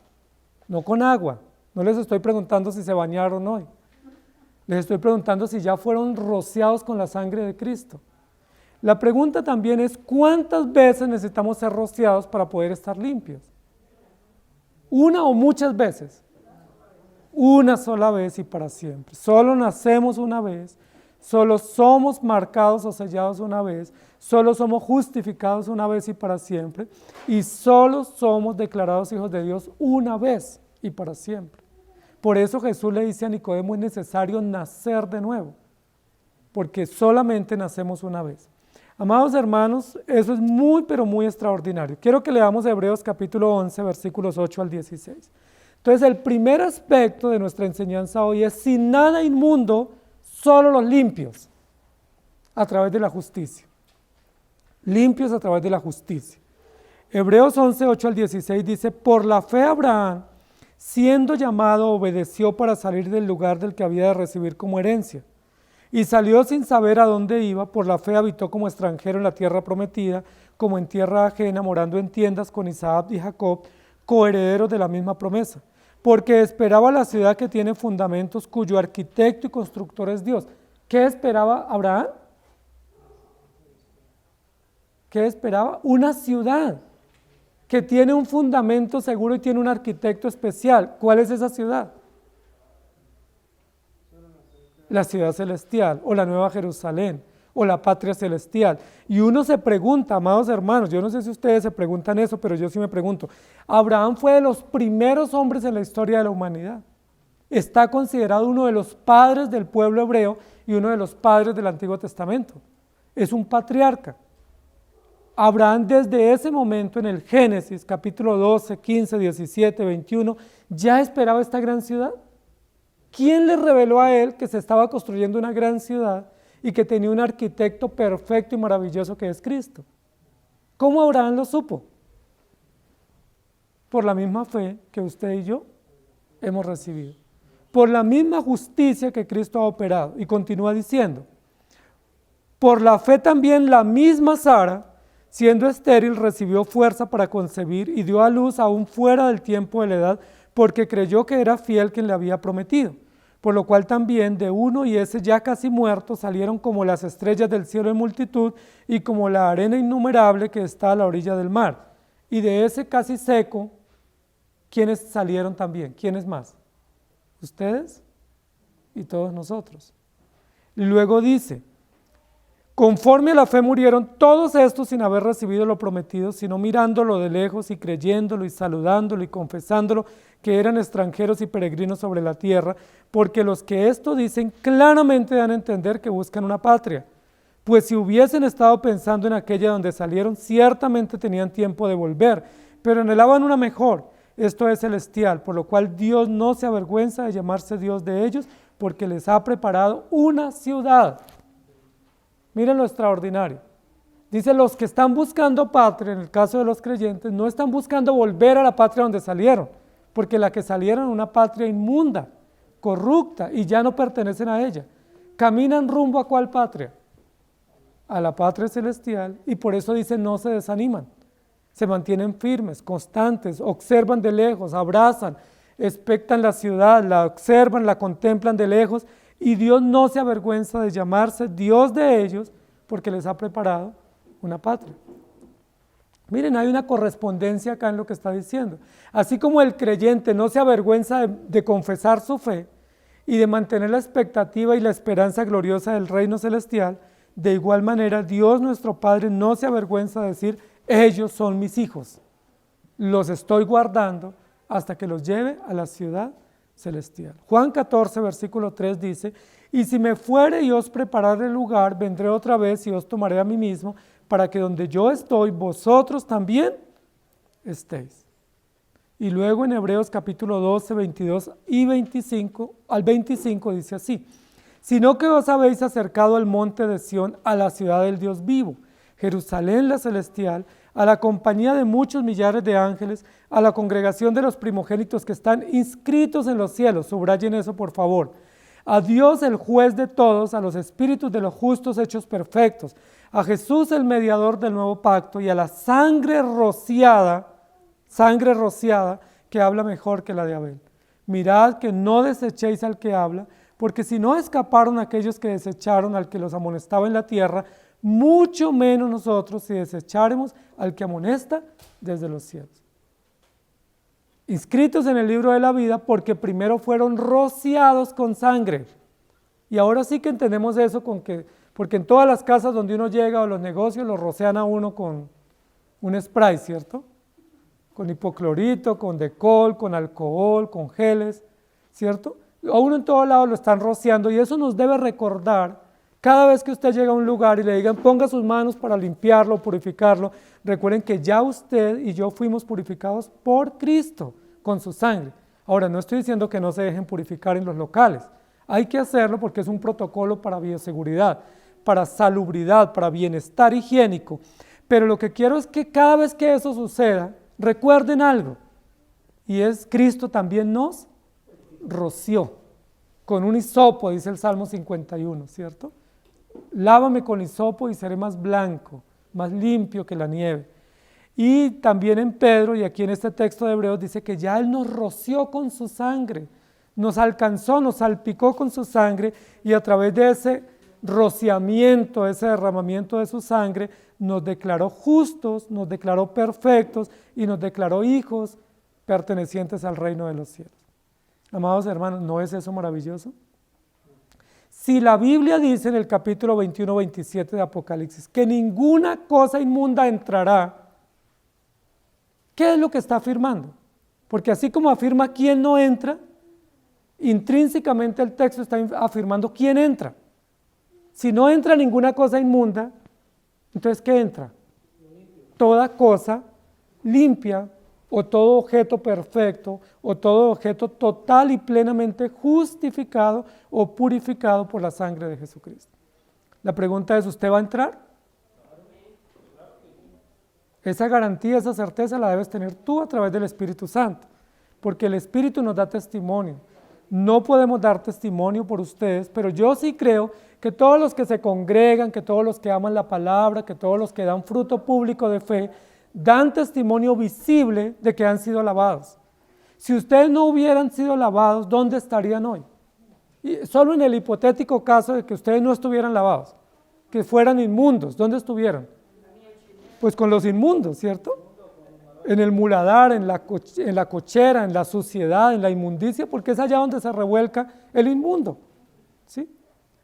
No con agua, no les estoy preguntando si se bañaron hoy. Les estoy preguntando si ya fueron rociados con la sangre de Cristo. La pregunta también es: ¿cuántas veces necesitamos ser rociados para poder estar limpios? ¿Una o muchas veces? Una sola vez y para siempre. Solo nacemos una vez, solo somos marcados o sellados una vez, solo somos justificados una vez y para siempre, y solo somos declarados hijos de Dios una vez y para siempre. Por eso Jesús le dice a Nicodemo: es necesario nacer de nuevo, porque solamente nacemos una vez. Amados hermanos, eso es muy, pero muy extraordinario. Quiero que leamos Hebreos capítulo 11, versículos 8 al 16. Entonces, el primer aspecto de nuestra enseñanza hoy es: sin nada inmundo, solo los limpios, a través de la justicia. Limpios a través de la justicia. Hebreos 11, 8 al 16 dice: por la fe Abraham, siendo llamado, obedeció para salir del lugar del que había de recibir como herencia. Y salió sin saber a dónde iba. Por la fe habitó como extranjero en la tierra prometida, como en tierra ajena, morando en tiendas con Isaac y Jacob, coherederos de la misma promesa. Porque esperaba la ciudad que tiene fundamentos, cuyo arquitecto y constructor es Dios. ¿Qué esperaba Abraham? ¿Qué esperaba? Una ciudad que tiene un fundamento seguro y tiene un arquitecto especial. ¿Cuál es esa ciudad? La ciudad celestial, o la Nueva Jerusalén, o la patria celestial. Y uno se pregunta, amados hermanos, yo no sé si ustedes se preguntan eso, pero yo sí me pregunto: Abraham fue de los primeros hombres en la historia de la humanidad. Está considerado uno de los padres del pueblo hebreo, y uno de los padres del Antiguo Testamento. Es un patriarca. Abraham desde ese momento en el Génesis, capítulo 12, 15, 17, 21, ya esperaba esta gran ciudad. ¿Quién le reveló a él que se estaba construyendo una gran ciudad y que tenía un arquitecto perfecto y maravilloso que es Cristo? ¿Cómo Abraham lo supo? Por la misma fe que usted y yo hemos recibido. Por la misma justicia que Cristo ha operado. Y continúa diciendo, por la fe también la misma Sara, siendo estéril, recibió fuerza para concebir y dio a luz aún fuera del tiempo de la edad, porque creyó que era fiel quien le había prometido. Por lo cual también de uno y ese ya casi muerto salieron como las estrellas del cielo en multitud y como la arena innumerable que está a la orilla del mar. Y de ese casi seco, ¿quiénes salieron también? ¿Quiénes más? Ustedes y todos nosotros. Y luego dice, conforme a la fe murieron todos estos sin haber recibido lo prometido, sino mirándolo de lejos y creyéndolo y saludándolo y confesándolo que eran extranjeros y peregrinos sobre la tierra, porque los que esto dicen claramente dan a entender que buscan una patria. Pues si hubiesen estado pensando en aquella donde salieron, ciertamente tenían tiempo de volver, pero anhelaban una mejor, esto es celestial, por lo cual Dios no se avergüenza de llamarse Dios de ellos, porque les ha preparado una ciudad. Miren lo extraordinario. Dice, los que están buscando patria, en el caso de los creyentes, no están buscando volver a la patria donde salieron, porque la que salieron es una patria inmunda, corrupta, y ya no pertenecen a ella. Caminan rumbo a ¿cuál patria? A la patria celestial, y por eso dice, no se desaniman. Se mantienen firmes, constantes, observan de lejos, abrazan, expectan la ciudad, la observan, la contemplan de lejos, y Dios no se avergüenza de llamarse Dios de ellos porque les ha preparado una patria. Miren, hay una correspondencia acá en lo que está diciendo. Así como el creyente no se avergüenza de confesar su fe y de mantener la expectativa y la esperanza gloriosa del reino celestial, de igual manera Dios nuestro Padre no se avergüenza de decir, ellos son mis hijos, los estoy guardando hasta que los lleve a la ciudad celestial. Juan 14, versículo 3 dice, y si me fuere y os preparare el lugar, vendré otra vez y os tomaré a mí mismo, para que donde yo estoy, vosotros también estéis. Y luego en Hebreos capítulo 12, 22 y 25, al 25 dice así, sino que os habéis acercado al monte de Sión, a la ciudad del Dios vivo, Jerusalén la celestial, a la compañía de muchos millares de ángeles, a la congregación de los primogénitos que están inscritos en los cielos, subrayen eso por favor, a Dios el juez de todos, a los espíritus de los justos hechos perfectos, a Jesús el mediador del nuevo pacto y a la sangre rociada que habla mejor que la de Abel. Mirad que no desechéis al que habla, porque si no escaparon aquellos que desecharon al que los amonestaba en la tierra, mucho menos nosotros si desecháremos al que amonesta desde los cielos. Inscritos en el libro de la vida porque primero fueron rociados con sangre. Y ahora sí que entendemos eso porque en todas las casas donde uno llega o los negocios lo rocian a uno con un spray, ¿cierto? Con hipoclorito, con decol, con alcohol, con geles, ¿cierto? A uno en todos lados lo están rociando y eso nos debe recordar. Cada vez que usted llega a un lugar y le digan ponga sus manos para limpiarlo, purificarlo, recuerden que ya usted y yo fuimos purificados por Cristo con su sangre. Ahora, no estoy diciendo que no se dejen purificar en los locales. Hay que hacerlo porque es un protocolo para bioseguridad, para salubridad, para bienestar higiénico. Pero lo que quiero es que cada vez que eso suceda, recuerden algo. Y es Cristo también nos roció con un hisopo, dice el Salmo 51, ¿cierto? Lávame con hisopo y seré más blanco, más limpio que la nieve. Y también en Pedro, y aquí en este texto de Hebreos, dice que ya Él nos roció con su sangre, nos alcanzó, nos salpicó con su sangre, y a través de ese rociamiento, ese derramamiento de su sangre, nos declaró justos, nos declaró perfectos, y nos declaró hijos pertenecientes al reino de los cielos. Amados hermanos, ¿no es eso maravilloso? Si la Biblia dice en el capítulo 21-27 de Apocalipsis que ninguna cosa inmunda entrará, ¿qué es lo que está afirmando? Porque así como afirma quién no entra, intrínsecamente el texto está afirmando quién entra. Si no entra ninguna cosa inmunda, entonces ¿qué entra? Toda cosa limpia, o todo objeto perfecto, o todo objeto total y plenamente justificado o purificado por la sangre de Jesucristo. La pregunta es, ¿usted va a entrar? Esa garantía, esa certeza la debes tener tú a través del Espíritu Santo, porque el Espíritu nos da testimonio. No podemos dar testimonio por ustedes, pero yo sí creo que todos los que se congregan, que todos los que aman la palabra, que todos los que dan fruto público de fe, dan testimonio visible de que han sido lavados. Si ustedes no hubieran sido lavados, ¿dónde estarían hoy? Y solo en el hipotético caso de que ustedes no estuvieran lavados, que fueran inmundos, ¿dónde estuvieran? Pues con los inmundos, ¿cierto? En el muladar, en la cochera, en la suciedad, en la inmundicia, porque es allá donde se revuelca el inmundo, ¿sí?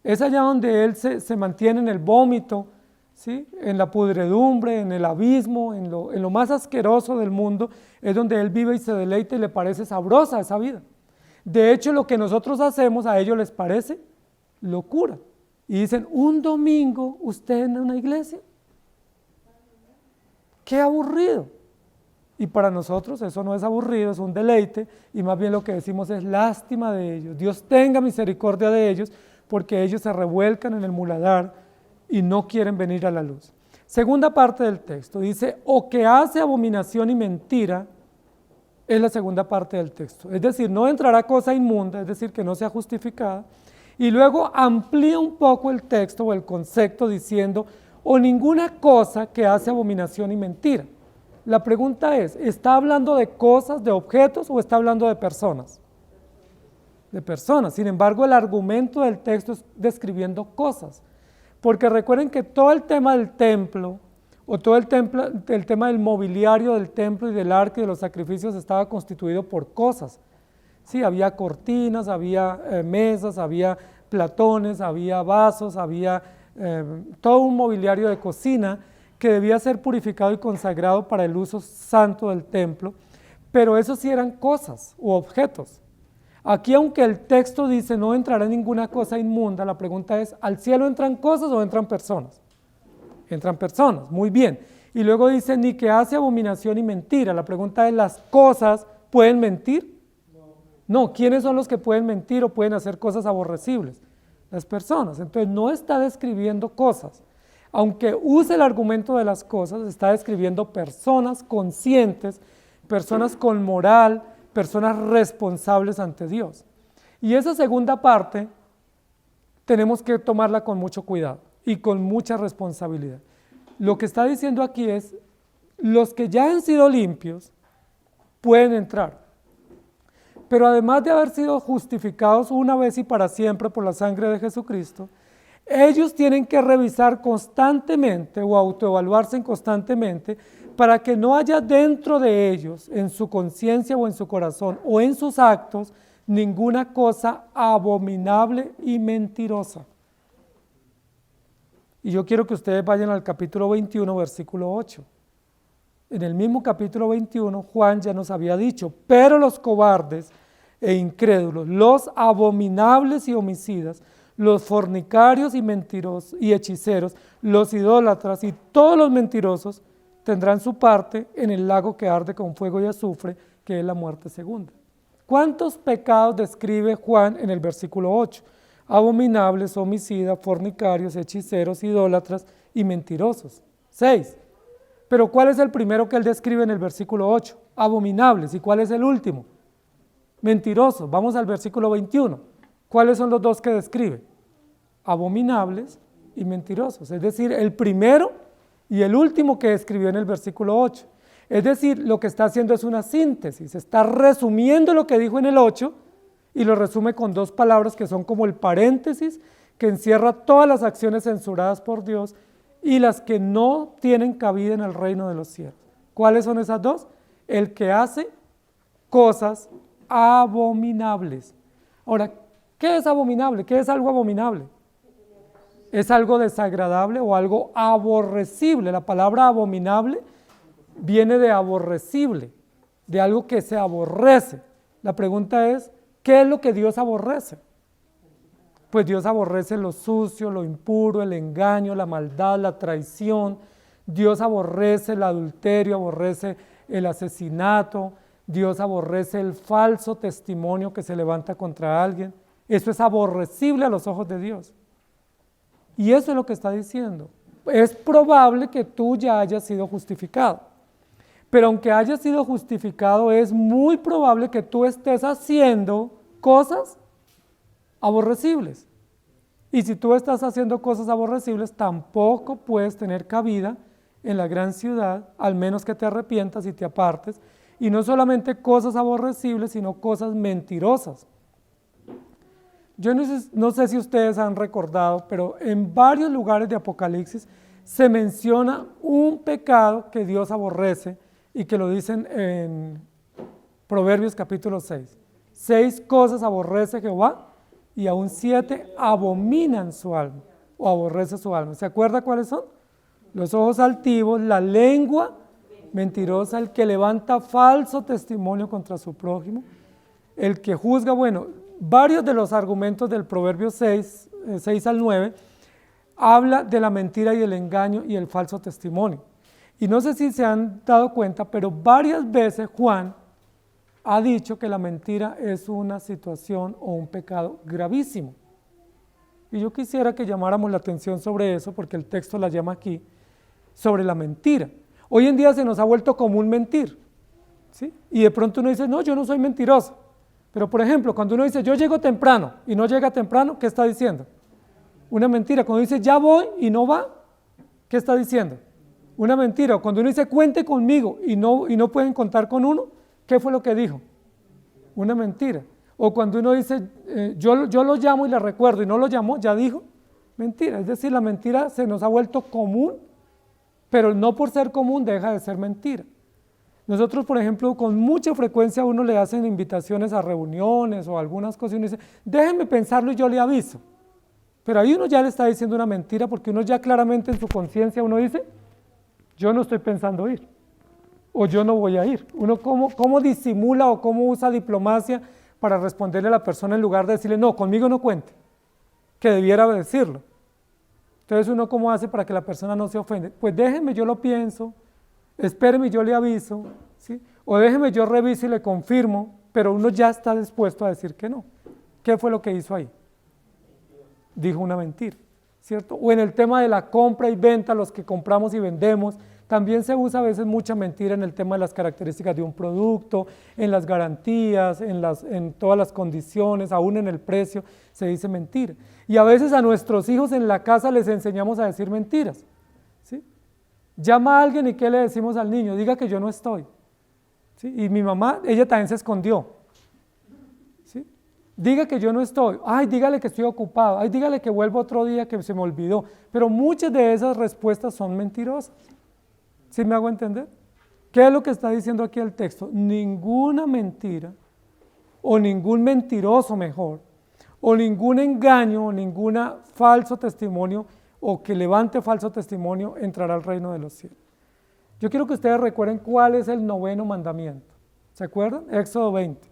Es allá donde él se mantiene en el vómito, ¿sí? En la pudredumbre, en el abismo, en lo más asqueroso del mundo, es donde él vive y se deleita y le parece sabrosa esa vida. De hecho, lo que nosotros hacemos a ellos les parece locura. Y dicen, un domingo usted en una iglesia, ¡qué aburrido! Y para nosotros eso no es aburrido, es un deleite, y más bien lo que decimos es lástima de ellos. Dios tenga misericordia de ellos, porque ellos se revuelcan en el muladar y no quieren venir a la luz. Segunda parte del texto, dice, o que hace abominación y mentira, es la segunda parte del texto. Es decir, no entrará cosa inmunda, es decir, que no sea justificada, y luego amplía un poco el texto o el concepto diciendo, o ninguna cosa que hace abominación y mentira. La pregunta es, ¿está hablando de cosas, de objetos o está hablando de personas? De personas. Sin embargo, el argumento del texto es describiendo cosas. Porque recuerden que todo el tema del templo, o todo el tema del mobiliario del templo y del arca y de los sacrificios estaba constituido por cosas. Sí, había cortinas, había mesas, había platones, había vasos, había todo un mobiliario de cocina que debía ser purificado y consagrado para el uso santo del templo, pero esos sí eran cosas u objetos. Aquí, aunque el texto dice no entrará ninguna cosa inmunda, la pregunta es, ¿al cielo entran cosas o entran personas? Entran personas, muy bien. Y luego dice, ni que hace abominación y mentira. La pregunta es, ¿las cosas pueden mentir? No, ¿quiénes son los que pueden mentir o pueden hacer cosas aborrecibles? Las personas. Entonces no está describiendo cosas. Aunque use el argumento de las cosas, está describiendo personas conscientes, personas con moral, personas responsables ante Dios. Y esa segunda parte tenemos que tomarla con mucho cuidado y con mucha responsabilidad. Lo que está diciendo aquí es, los que ya han sido limpios pueden entrar, pero además de haber sido justificados una vez y para siempre por la sangre de Jesucristo, ellos tienen que revisar constantemente o autoevaluarse constantemente para que no haya dentro de ellos, en su conciencia o en su corazón o en sus actos, ninguna cosa abominable y mentirosa. Y yo quiero que ustedes vayan al capítulo 21, versículo 8. En el mismo capítulo 21, Juan ya nos había dicho, pero los cobardes e incrédulos, los abominables y homicidas, los fornicarios y mentirosos y hechiceros, los idólatras y todos los mentirosos tendrán su parte en el lago que arde con fuego y azufre, que es la muerte segunda. ¿Cuántos pecados describe Juan en el versículo 8? Abominables, homicidas, fornicarios, hechiceros, idólatras y mentirosos. 6. Pero ¿cuál es el primero que él describe en el versículo 8? Abominables. ¿Y cuál es el último? Mentirosos. Vamos al versículo 21. ¿Cuáles son los dos que describe? Abominables y mentirosos. Es decir, el primero y el último que describió en el versículo 8. Es decir, lo que está haciendo es una síntesis. Está resumiendo lo que dijo en el 8 y lo resume con dos palabras que son como el paréntesis que encierra todas las acciones censuradas por Dios y las que no tienen cabida en el reino de los cielos. ¿Cuáles son esas dos? El que hace cosas abominables. Ahora, ¿qué es abominable? ¿Qué es algo abominable? Es algo desagradable o algo aborrecible. La palabra abominable viene de aborrecible, de algo que se aborrece. La pregunta es, ¿qué es lo que Dios aborrece? pues Dios aborrece lo sucio, lo impuro, el engaño, la maldad, la traición. Dios aborrece el adulterio, aborrece el asesinato. Dios aborrece el falso testimonio que se levanta contra alguien. Eso es aborrecible a los ojos de Dios. Y eso es lo que está diciendo. Es probable que tú ya hayas sido justificado. Pero aunque hayas sido justificado, es muy probable que tú estés haciendo cosas aborrecibles. Y si tú estás haciendo cosas aborrecibles, tampoco puedes tener cabida en la gran ciudad, al menos que te arrepientas y te apartes. Y no solamente cosas aborrecibles, sino cosas mentirosas. Yo no sé si ustedes han recordado, pero en varios lugares de Apocalipsis se menciona un pecado que Dios aborrece y que lo dicen en Proverbios capítulo 6. 6 cosas aborrece Jehová y aún 7 abominan su alma o aborrece su alma. ¿Se acuerda cuáles son? Los ojos altivos, la lengua mentirosa, el que levanta falso testimonio contra su prójimo, el que juzga, bueno, varios de los argumentos del Proverbio 6 al 9, habla de la mentira y el engaño y el falso testimonio. Y no sé si se han dado cuenta, pero varias veces Juan ha dicho que la mentira es una situación o un pecado gravísimo. Y yo quisiera que llamáramos la atención sobre eso, porque el texto la llama aquí, sobre la mentira. Hoy en día se nos ha vuelto común mentir, ¿sí? Y de pronto uno dice, no, yo no soy mentiroso. Pero por ejemplo, cuando uno dice, yo llego temprano y no llega temprano, ¿qué está diciendo? Una mentira. Cuando dice, ya voy y no va, ¿qué está diciendo? Una mentira. O cuando uno dice, cuente conmigo y no pueden contar con uno, ¿qué fue lo que dijo? Una mentira. O cuando uno dice, yo lo llamo y le recuerdo y no lo llamó, ya dijo mentira. Es decir, la mentira se nos ha vuelto común, pero no por ser común deja de ser mentira. Nosotros, por ejemplo, con mucha frecuencia a uno le hacen invitaciones a reuniones o algunas cosas y uno dice, déjenme pensarlo y yo le aviso. Pero ahí uno ya le está diciendo una mentira porque uno ya claramente en su conciencia uno dice, yo no estoy pensando ir o yo no voy a ir. Uno cómo disimula o cómo usa diplomacia para responderle a la persona en lugar de decirle, no, conmigo no cuente, que debiera decirlo. Entonces uno cómo hace para que la persona no se ofende. Pues déjeme, yo lo pienso, espéreme, yo le aviso, ¿sí? O déjeme, yo reviso y le confirmo, pero uno ya está dispuesto a decir que no. ¿Qué fue lo que hizo ahí? Dijo una mentira, ¿cierto? O en el tema de la compra y venta, los que compramos y vendemos, también se usa a veces mucha mentira en el tema de las características de un producto, en las garantías, en todas las condiciones, aún en el precio, se dice mentira. Y a veces a nuestros hijos en la casa les enseñamos a decir mentiras, ¿sí? Llama a alguien y ¿qué le decimos al niño? Diga que yo no estoy, ¿sí? Y mi mamá, ella también se escondió, ¿sí? Diga que yo no estoy, ay, dígale que estoy ocupado, ay, dígale que vuelvo otro día que se me olvidó, pero muchas de esas respuestas son mentirosas. ¿Sí me hago entender? ¿Qué es lo que está diciendo aquí el texto? Ninguna mentira, o ningún mentiroso mejor, o ningún engaño, o ningún falso testimonio, o que levante falso testimonio, entrará al reino de los cielos. Yo quiero que ustedes recuerden cuál es el 9º mandamiento. ¿Se acuerdan? Éxodo 20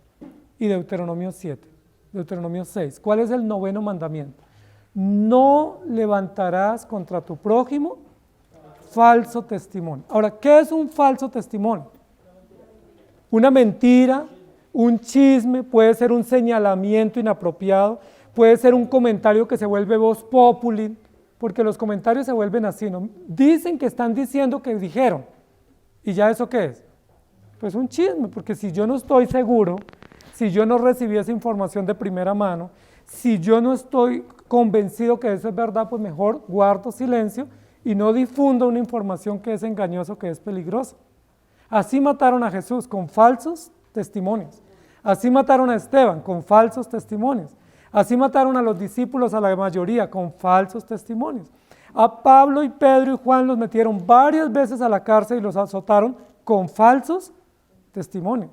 y Deuteronomio 7, Deuteronomio 6. ¿Cuál es el 9º mandamiento? No levantarás contra tu prójimo falso testimonio. Ahora, ¿qué es un falso testimonio? Una mentira, un chisme, puede ser un señalamiento inapropiado, puede ser un comentario que se vuelve voz populi, porque los comentarios se vuelven así, ¿no? Dicen que están diciendo que dijeron, ¿y ya eso qué es? Pues un chisme, porque si yo no estoy seguro, si yo no recibí esa información de primera mano, si yo no estoy convencido que eso es verdad, pues mejor guardo silencio y no difundo una información que es engañosa, que es peligrosa. Así mataron a Jesús con falsos testimonios. Así mataron a Esteban con falsos testimonios. Así mataron a los discípulos, a la mayoría, con falsos testimonios. A Pablo y Pedro y Juan los metieron varias veces a la cárcel y los azotaron con falsos testimonios.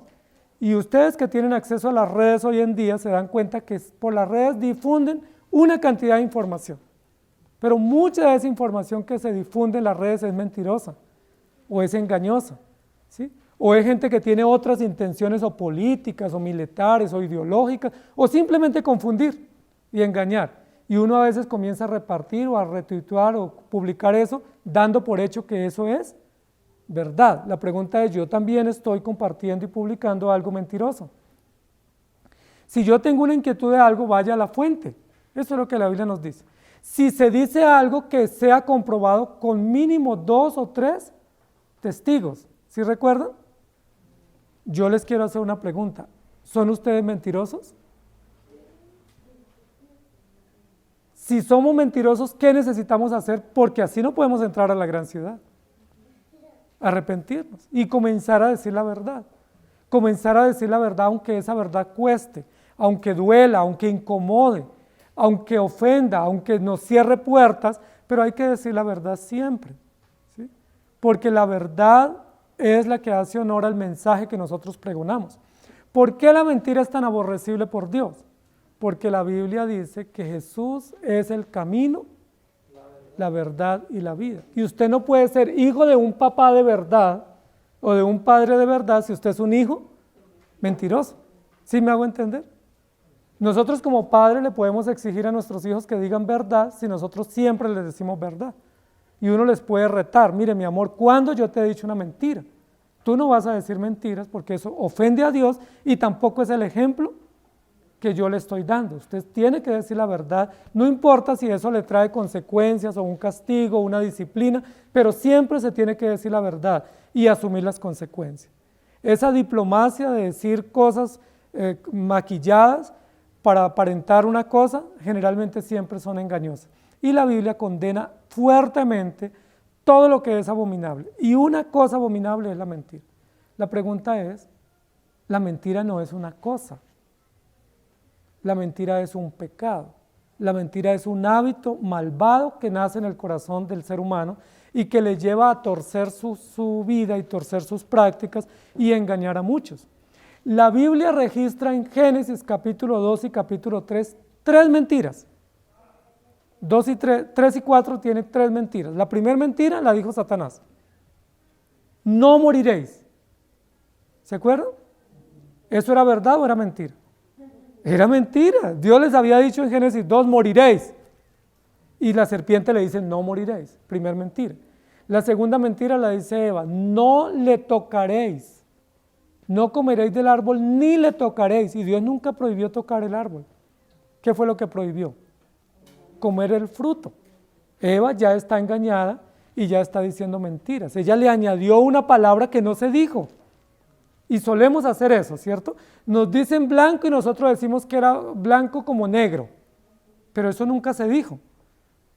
Y ustedes que tienen acceso a las redes hoy en día se dan cuenta que por las redes difunden una cantidad de información. Pero mucha de esa información que se difunde en las redes es mentirosa o es engañosa, ¿sí? O es gente que tiene otras intenciones o políticas o militares o ideológicas o simplemente confundir y engañar. Y uno a veces comienza a repartir o a retuitear o publicar eso, dando por hecho que eso es verdad. La pregunta es, ¿yo también estoy compartiendo y publicando algo mentiroso? Si yo tengo una inquietud de algo, vaya a la fuente. Eso es lo que la Biblia nos dice. Si se dice algo, que sea comprobado con mínimo 2 o 3 testigos. ¿Sí recuerdan? Yo les quiero hacer una pregunta. ¿Son ustedes mentirosos? Si somos mentirosos, ¿qué necesitamos hacer? Porque así no podemos entrar a la gran ciudad. Arrepentirnos y comenzar a decir la verdad. Comenzar a decir la verdad aunque esa verdad cueste, aunque duela, aunque incomode, aunque ofenda, aunque nos cierre puertas, pero hay que decir la verdad siempre, ¿sí? Porque la verdad es la que hace honor al mensaje que nosotros pregonamos. ¿Por qué la mentira es tan aborrecible por Dios? Porque la Biblia dice que Jesús es el camino, la verdad y la vida. Y usted no puede ser hijo de un papá de verdad o de un padre de verdad si usted es un hijo mentiroso. ¿Sí me hago entender? Nosotros como padres le podemos exigir a nuestros hijos que digan verdad si nosotros siempre les decimos verdad. Y uno les puede retar, mire mi amor, ¿cuándo yo te he dicho una mentira? Tú no vas a decir mentiras porque eso ofende a Dios y tampoco es el ejemplo que yo le estoy dando. Usted tiene que decir la verdad, no importa si eso le trae consecuencias o un castigo, una disciplina, pero siempre se tiene que decir la verdad y asumir las consecuencias. Esa diplomacia de decir cosas maquilladas para aparentar una cosa, generalmente siempre son engañosas. Y la Biblia condena fuertemente todo lo que es abominable. Y una cosa abominable es la mentira. La pregunta es, la mentira no es una cosa. La mentira es un pecado, la mentira es un hábito malvado que nace en el corazón del ser humano y que le lleva a torcer su vida y torcer sus prácticas y engañar a muchos. La Biblia registra en Génesis capítulo 2 y capítulo 3 tres mentiras. 3 y 4 tiene 3 mentiras. La primera mentira la dijo Satanás. No moriréis. ¿Se acuerdan? ¿Eso era verdad o era mentira? Era mentira. Dios les había dicho en Génesis 2, moriréis. Y la serpiente le dice, no moriréis. Primer mentira. La segunda mentira la dice Eva, no le tocaréis. No comeréis del árbol ni le tocaréis. Y Dios nunca prohibió tocar el árbol. ¿Qué fue lo que prohibió? Comer el fruto. Eva ya está engañada y ya está diciendo mentiras. Ella le añadió una palabra que no se dijo. Y solemos hacer eso, ¿cierto? Nos dicen blanco y nosotros decimos que era blanco como negro, pero eso nunca se dijo,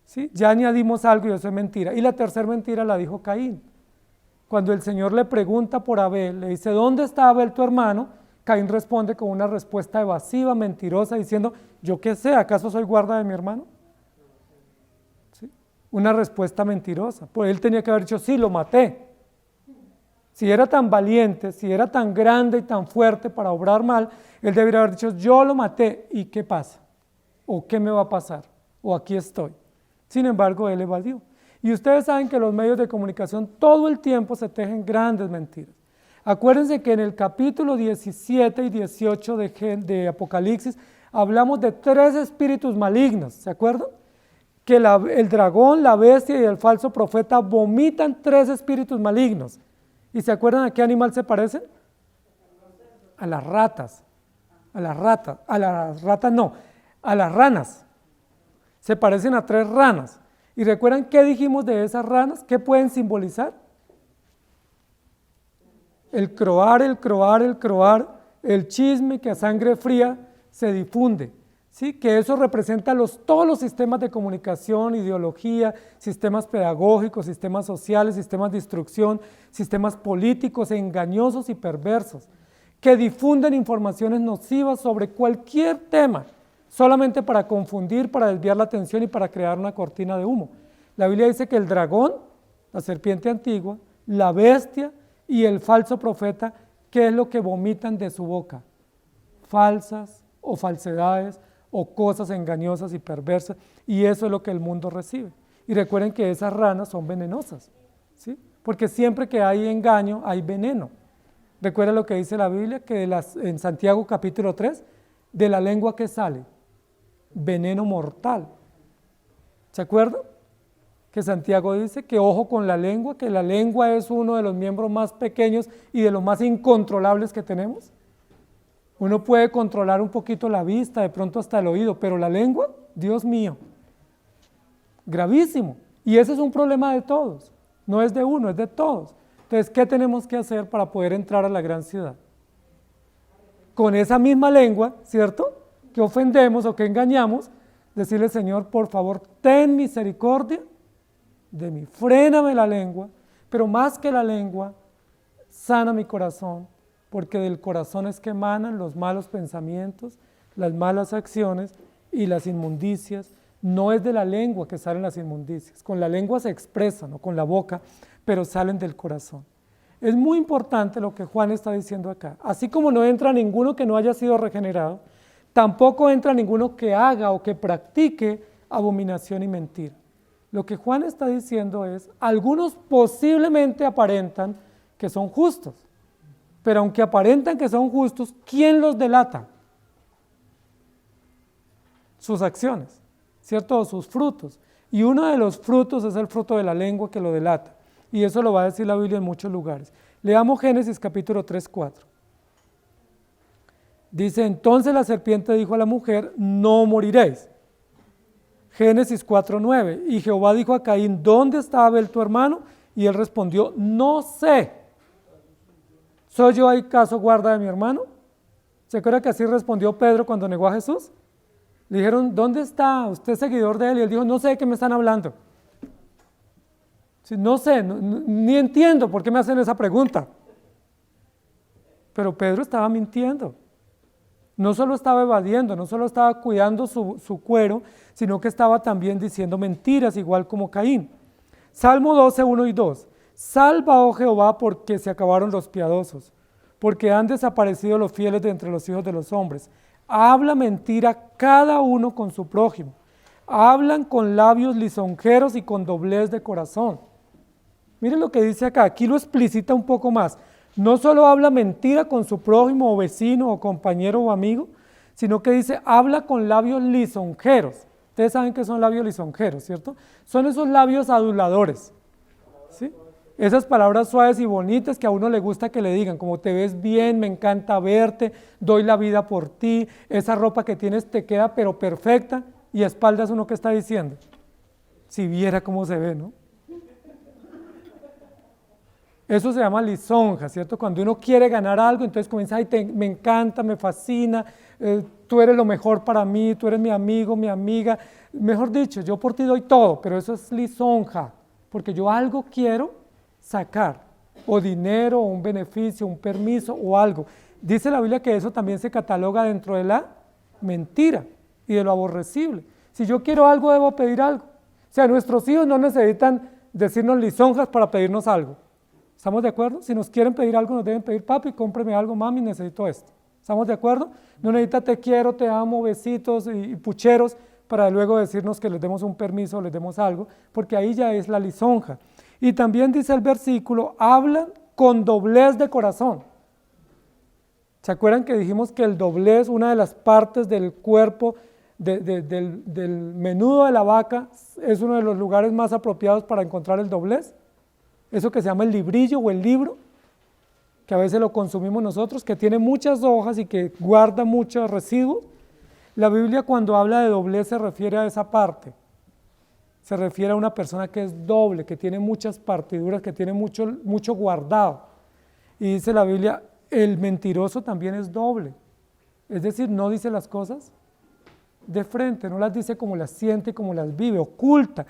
¿sí? Ya añadimos algo y eso es mentira. Y la tercera mentira la dijo Caín. Cuando el Señor le pregunta por Abel, le dice, ¿dónde está Abel tu hermano? Caín responde con una respuesta evasiva, mentirosa, diciendo, ¿yo qué sé? ¿Acaso soy guarda de mi hermano? ¿Sí? Una respuesta mentirosa. Pues él tenía que haber dicho, sí, lo maté. Si era tan valiente, si era tan grande y tan fuerte para obrar mal, él debería haber dicho, yo lo maté, ¿y qué pasa? ¿O qué me va a pasar? ¿O aquí estoy? Sin embargo, él evadió. Y ustedes saben que los medios de comunicación todo el tiempo se tejen grandes mentiras. Acuérdense que en el capítulo 17 y 18 de Apocalipsis hablamos de 3 espíritus malignos, ¿se acuerdan? Que el dragón, la bestia y el falso profeta vomitan 3 espíritus malignos. ¿Y se acuerdan a qué animal se parecen? A las ratas. A las ratas no, a las ranas. Se parecen a 3 ranas. ¿Y recuerdan qué dijimos de esas ranas? ¿Qué pueden simbolizar? El croar, el chisme que a sangre fría se difunde. ¿Sí? Que eso representa todos los sistemas de comunicación, ideología, sistemas pedagógicos, sistemas sociales, sistemas de instrucción, sistemas políticos engañosos y perversos, que difunden informaciones nocivas sobre cualquier tema, solamente para confundir, para desviar la atención y para crear una cortina de humo. La Biblia dice que el dragón, la serpiente antigua, la bestia y el falso profeta, ¿qué es lo que vomitan de su boca? Falsas o falsedades, o cosas engañosas y perversas, y eso es lo que el mundo recibe. Y recuerden que esas ranas son venenosas, ¿sí? Porque siempre que hay engaño, hay veneno. Recuerden lo que dice la Biblia, que en Santiago capítulo 3, de la lengua que sale, veneno mortal. ¿Se acuerdan? Que Santiago dice que ojo con la lengua, que la lengua es uno de los miembros más pequeños y de los más incontrolables que tenemos. Uno puede controlar un poquito la vista, de pronto hasta el oído, pero la lengua, Dios mío, gravísimo. Y ese es un problema de todos, no es de uno, es de todos. Entonces, ¿qué tenemos que hacer para poder entrar a la gran ciudad? Con esa misma lengua, ¿cierto?, que ofendemos o que engañamos, decirle, Señor, por favor, ten misericordia de mí, fréname la lengua, pero más que la lengua, sana mi corazón, porque del corazón es que emanan los malos pensamientos, las malas acciones y las inmundicias. No es de la lengua que salen las inmundicias, con la lengua se expresan, o con la boca, pero salen del corazón. Es muy importante lo que Juan está diciendo acá. Así como no entra ninguno que no haya sido regenerado, tampoco entra ninguno que haga o que practique abominación y mentira. Lo que Juan está diciendo es, algunos posiblemente aparentan que son justos, pero aunque aparentan que son justos, ¿quién los delata? Sus acciones, ¿cierto? Sus frutos. Y uno de los frutos es el fruto de la lengua que lo delata. Y eso lo va a decir la Biblia en muchos lugares. Leamos Génesis capítulo 3, 4. Dice, entonces la serpiente dijo a la mujer, no moriréis. Génesis 4, 9. Y Jehová dijo a Caín, ¿dónde está Abel tu hermano? Y él respondió, no sé. ¿Soy yo acaso guarda de mi hermano? ¿Se acuerda que así respondió Pedro cuando negó a Jesús? Le dijeron, ¿dónde está? ¿Usted es seguidor de él? Y él dijo, no sé de qué me están hablando. Sí, no sé, ni entiendo por qué me hacen esa pregunta. Pero Pedro estaba mintiendo. No solo estaba evadiendo, no solo estaba cuidando su cuero, sino que estaba también diciendo mentiras, igual como Caín. Salmo 12, 1 y 2. Salva, oh Jehová, porque se acabaron los piadosos, porque han desaparecido los fieles de entre los hijos de los hombres. Habla mentira cada uno con su prójimo. Hablan con labios lisonjeros y con doblez de corazón. Miren lo que dice acá, aquí lo explicita un poco más. No solo habla mentira con su prójimo o vecino o compañero o amigo, sino que dice, habla con labios lisonjeros. Ustedes saben que son labios lisonjeros, ¿cierto? Son esos labios aduladores, ¿sí? Esas palabras suaves y bonitas que a uno le gusta que le digan, como te ves bien, me encanta verte, doy la vida por ti, esa ropa que tienes te queda pero perfecta, y a espaldas uno que está diciendo, si viera cómo se ve, ¿no? Eso se llama lisonja, ¿cierto? Cuando uno quiere ganar algo, entonces comienza, ay, me encanta, me fascina, tú eres lo mejor para mí, tú eres mi amigo, mi amiga, mejor dicho, yo por ti doy todo, pero eso es lisonja, porque yo algo quiero sacar, o dinero, o un beneficio, un permiso, o algo. Dice la Biblia que eso también se cataloga dentro de la mentira y de lo aborrecible. Si yo quiero algo, debo pedir algo. O sea, nuestros hijos no necesitan decirnos lisonjas para pedirnos algo. ¿Estamos de acuerdo? Si nos quieren pedir algo, nos deben pedir, papi, cómpreme algo, mami, necesito esto. ¿Estamos de acuerdo? No necesita te quiero, te amo, besitos y pucheros para luego decirnos que les demos un permiso o les demos algo, porque ahí ya es la lisonja. Y también dice el versículo, hablan con doblez de corazón. ¿Se acuerdan que dijimos que el doblez, una de las partes del cuerpo del menudo de la vaca, es uno de los lugares más apropiados para encontrar el doblez? Eso que se llama el librillo o el libro, que a veces lo consumimos nosotros, que tiene muchas hojas y que guarda muchos residuos. La Biblia cuando habla de doblez se refiere a esa parte. Se refiere a una persona que es doble, que tiene muchas partiduras, que tiene mucho guardado. Y dice la Biblia, el mentiroso también es doble. Es decir, no dice las cosas de frente, no las dice como las siente, como las vive, oculta.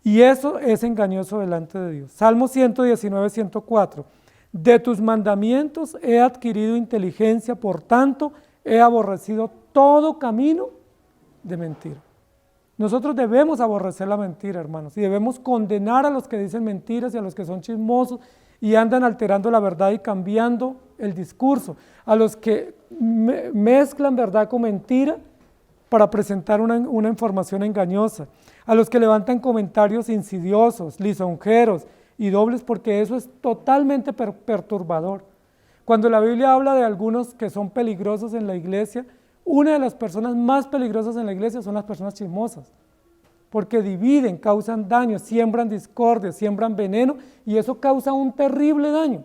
Y eso es engañoso delante de Dios. Salmo 119, 104. De tus mandamientos he adquirido inteligencia, por tanto he aborrecido todo camino de mentira. Nosotros debemos aborrecer la mentira, hermanos, y debemos condenar a los que dicen mentiras y a los que son chismosos y andan alterando la verdad y cambiando el discurso, a los que mezclan verdad con mentira para presentar una información engañosa, a los que levantan comentarios insidiosos, lisonjeros y dobles, porque eso es totalmente perturbador. Cuando la Biblia habla de algunos que son peligrosos en la iglesia, una de las personas más peligrosas en la iglesia son las personas chismosas, porque dividen, causan daño, siembran discordia, siembran veneno y eso causa un terrible daño.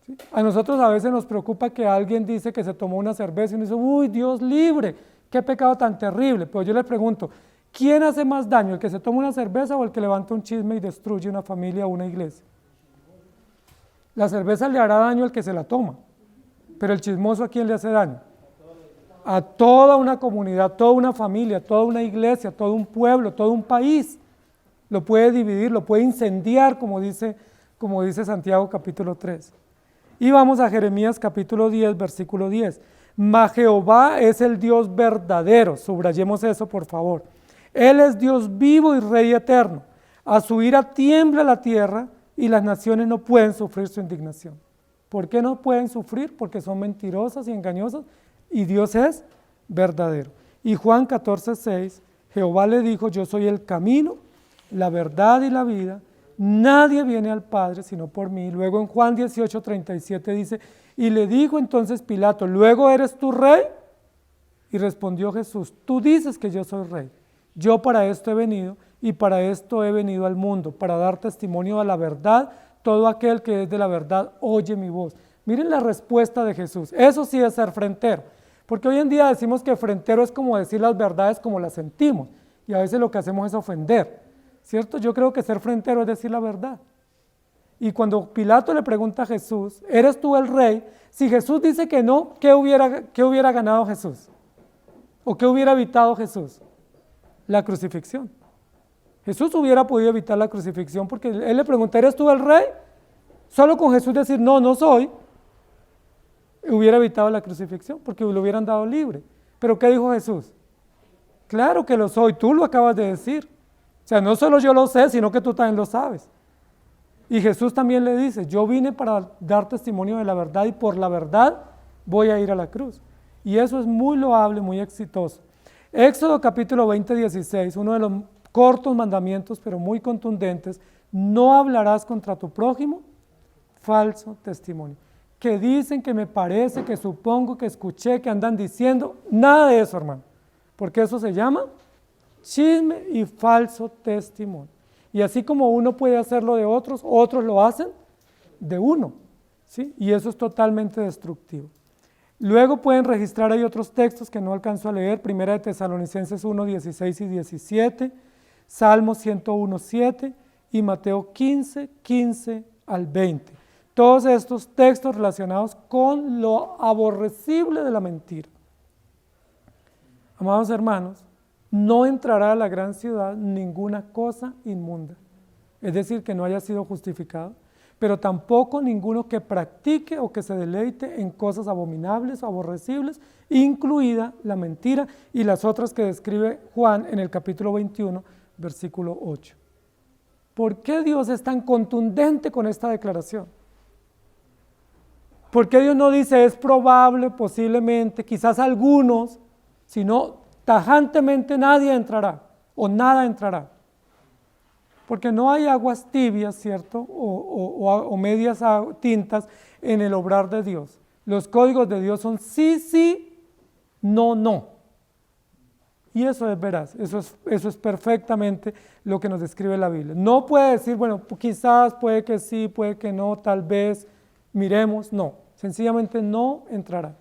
¿Sí? A nosotros a veces nos preocupa que alguien dice que se tomó una cerveza y uno dice, uy, Dios libre, qué pecado tan terrible. Pero yo le pregunto, ¿quién hace más daño, el que se toma una cerveza o el que levanta un chisme y destruye una familia o una iglesia? La cerveza le hará daño al que se la toma, pero el chismoso, ¿a quién le hace daño? A toda una comunidad, toda una familia, toda una iglesia, todo un pueblo, todo un país. Lo puede dividir, lo puede incendiar, como dice Santiago capítulo 3. Y vamos a Jeremías capítulo 10, versículo 10. Mas Jehová es el Dios verdadero, subrayemos eso por favor. Él es Dios vivo y Rey eterno. A su ira tiembla la tierra y las naciones no pueden sufrir su indignación. ¿Por qué no pueden sufrir? Porque son mentirosas y engañosas y Dios es verdadero. Y Juan 14, 6, Jehová le dijo, yo soy el camino, la verdad y la vida, nadie viene al Padre sino por mí. Luego en Juan 18, 37 dice, y le dijo entonces Pilato, ¿luego eres tú rey? Y respondió Jesús, tú dices que yo soy rey. Yo para esto he venido y para esto he venido al mundo, para dar testimonio a la verdad. Todo aquel que es de la verdad oye mi voz. Miren la respuesta de Jesús. Eso sí es ser frentero. Porque hoy en día decimos que frentero es como decir las verdades como las sentimos. Y a veces lo que hacemos es ofender. ¿Cierto? Yo creo que ser frentero es decir la verdad. Y cuando Pilato le pregunta a Jesús, ¿eres tú el rey? Si Jesús dice que no, ¿qué hubiera ganado Jesús? ¿O qué hubiera evitado Jesús? La crucifixión. Jesús hubiera podido evitar la crucifixión porque él le pregunta, ¿eres tú el rey? Solo con Jesús decir, no, no soy, hubiera evitado la crucifixión porque lo hubieran dado libre. ¿Pero qué dijo Jesús? Claro que lo soy, tú lo acabas de decir. O sea, no solo yo lo sé, sino que tú también lo sabes. Y Jesús también le dice, yo vine para dar testimonio de la verdad y por la verdad voy a ir a la cruz. Y eso es muy loable, muy exitoso. Éxodo capítulo 20, 16, uno de los cortos mandamientos, pero muy contundentes, no hablarás contra tu prójimo falso testimonio. Que dicen, que me parece, que supongo, que escuché, que andan diciendo, nada de eso, hermano, porque eso se llama chisme y falso testimonio. Y así como uno puede hacerlo de otros, otros lo hacen de uno, ¿sí? Y eso es totalmente destructivo. Luego pueden registrar ahí otros textos que no alcanzo a leer, Primera de Tesalonicenses 1, 16 y 17, Salmo 101, 7 y Mateo 15, 15 al 20. Todos estos textos relacionados con lo aborrecible de la mentira. Amados hermanos, no entrará a la gran ciudad ninguna cosa inmunda, es decir, que no haya sido justificado, pero tampoco ninguno que practique o que se deleite en cosas abominables o aborrecibles, incluida la mentira y las otras que describe Juan en el capítulo 21, versículo 8. ¿Por qué Dios es tan contundente con esta declaración? ¿Por qué Dios no dice es probable, posiblemente, quizás algunos, sino tajantemente nadie entrará o nada entrará? Porque no hay aguas tibias, ¿cierto? O medias tintas en el obrar de Dios. Los códigos de Dios son sí, sí, no, no. Y eso es veraz, eso es perfectamente lo que nos describe la Biblia. No puede decir, bueno, quizás, puede que sí, puede que no, tal vez, miremos, no. Sencillamente no entrará.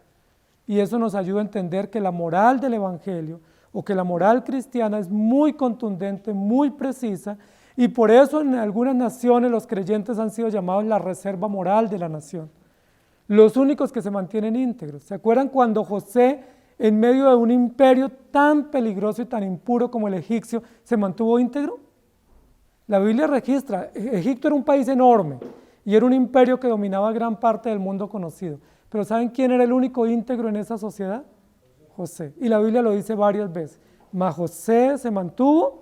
Y eso nos ayuda a entender que la moral del Evangelio o que la moral cristiana es muy contundente, muy precisa, y por eso en algunas naciones los creyentes han sido llamados la reserva moral de la nación. Los únicos que se mantienen íntegros. ¿Se acuerdan cuando José, en medio de un imperio tan peligroso y tan impuro como el egipcio, se mantuvo íntegro? La Biblia registra, Egipto era un país enorme y era un imperio que dominaba gran parte del mundo conocido. Pero ¿saben quién era el único íntegro en esa sociedad? José. Y la Biblia lo dice varias veces. Mas José se mantuvo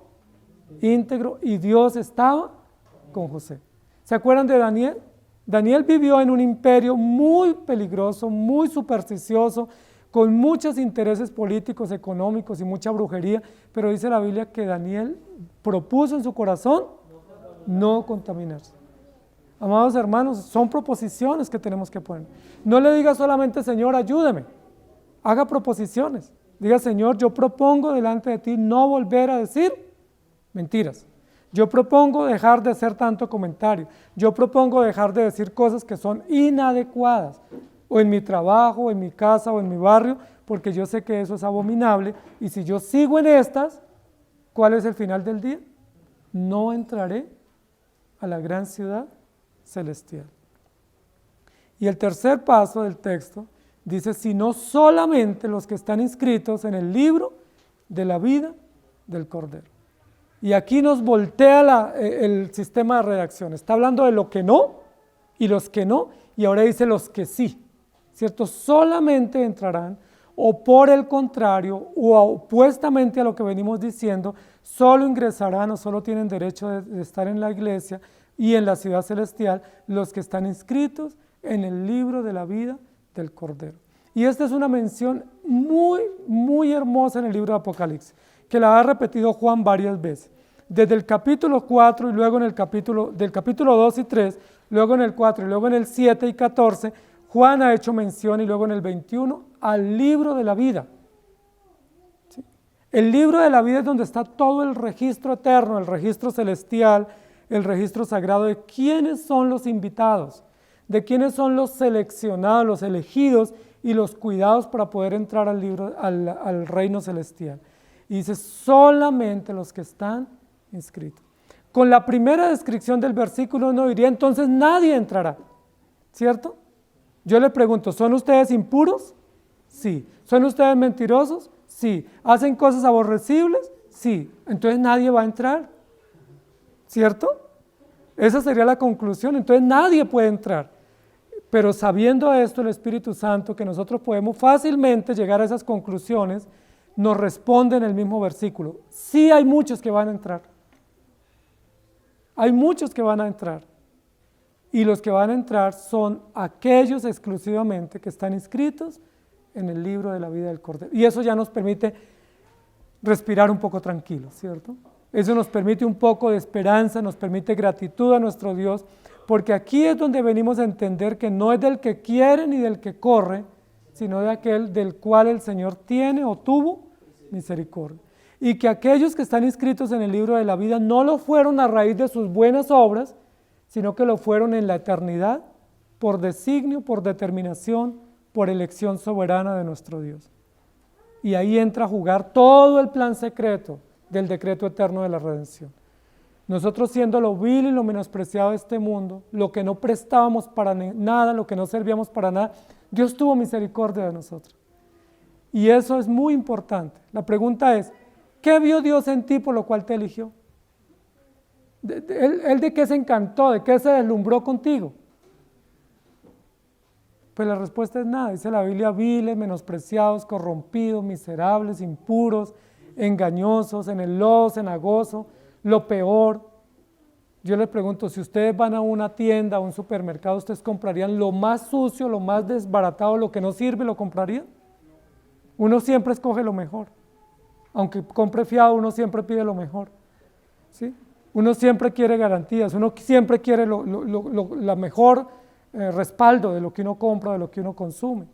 íntegro y Dios estaba con José. ¿Se acuerdan de Daniel? Daniel vivió en un imperio muy peligroso, muy supersticioso, con muchos intereses políticos, económicos y mucha brujería, pero dice la Biblia que Daniel propuso en su corazón no contaminarse. Amados hermanos, son proposiciones que tenemos que poner. No le diga solamente, Señor, ayúdame. Haga proposiciones. Diga, Señor, yo propongo delante de ti no volver a decir Mentiras. Yo propongo dejar de hacer tanto comentario. Yo propongo dejar de decir cosas que son inadecuadas, o en mi trabajo, o en mi casa, o en mi barrio, porque yo sé que eso es abominable, y si yo sigo en estas, ¿cuál es el final del día? No entraré a la gran ciudad celestial. Y el tercer paso del texto dice, sino solamente los que están inscritos en el libro de la vida del Cordero. Y aquí nos voltea el sistema de redacción. Está hablando de lo que no y los que no, y ahora dice los que sí, ¿cierto? Solamente entrarán, o por el contrario, o opuestamente a lo que venimos diciendo, solo ingresarán o solo tienen derecho de estar en la iglesia y en la ciudad celestial los que están inscritos en el libro de la vida del Cordero. Y esta es una mención muy, muy hermosa en el libro de Apocalipsis, que la ha repetido Juan varias veces. Desde el capítulo 4 y luego en el del capítulo 2 y 3, luego en el 4 y luego en el 7 y 14, Juan ha hecho mención y luego en el 21 al libro de la vida. ¿Sí? El libro de la vida es donde está todo el registro eterno, el registro celestial, el registro sagrado de quiénes son los invitados, de quiénes son los seleccionados, los elegidos y los cuidados para poder entrar al reino celestial. Y dice, solamente los que están inscritos. Con la primera descripción del versículo uno diría, entonces nadie entrará, ¿cierto? Yo le pregunto, ¿son ustedes impuros? Sí. ¿Son ustedes mentirosos? Sí. ¿Hacen cosas aborrecibles? Sí. Entonces nadie va a entrar, ¿cierto? Esa sería la conclusión, entonces nadie puede entrar. Pero sabiendo esto, el Espíritu Santo, que nosotros podemos fácilmente llegar a esas conclusiones, nos responde en el mismo versículo. Sí hay muchos que van a entrar. Hay muchos que van a entrar. Y los que van a entrar son aquellos exclusivamente que están inscritos en el libro de la vida del Cordero. Y eso ya nos permite respirar un poco tranquilos, ¿cierto? Eso nos permite un poco de esperanza, nos permite gratitud a nuestro Dios, porque aquí es donde venimos a entender que no es del que quiere ni del que corre, sino de aquel del cual el Señor tiene o tuvo misericordia. Y que aquellos que están inscritos en el libro de la vida no lo fueron a raíz de sus buenas obras, sino que lo fueron en la eternidad, por designio, por determinación, por elección soberana de nuestro Dios. Y ahí entra a jugar todo el plan secreto del decreto eterno de la redención. Nosotros siendo lo vil y lo menospreciado de este mundo, lo que no prestábamos para nada, lo que no servíamos para nada, Dios tuvo misericordia de nosotros. Y eso es muy importante. La pregunta es, ¿qué vio Dios en ti por lo cual te eligió? ¿Él de qué se encantó? ¿De qué se deslumbró contigo? Pues la respuesta es nada. Dice la Biblia, viles, menospreciados, corrompidos, miserables, impuros, engañosos, en el lodo cenagoso, lo peor. Yo les pregunto, si ustedes van a una tienda, a un supermercado, ¿ustedes comprarían lo más sucio, lo más desbaratado, lo que no sirve, lo comprarían? Uno siempre escoge lo mejor. Aunque compre fiado, uno siempre pide lo mejor. ¿Sí? Uno siempre quiere garantías, uno siempre quiere la mejor respaldo de lo que uno compra, de lo que uno consume.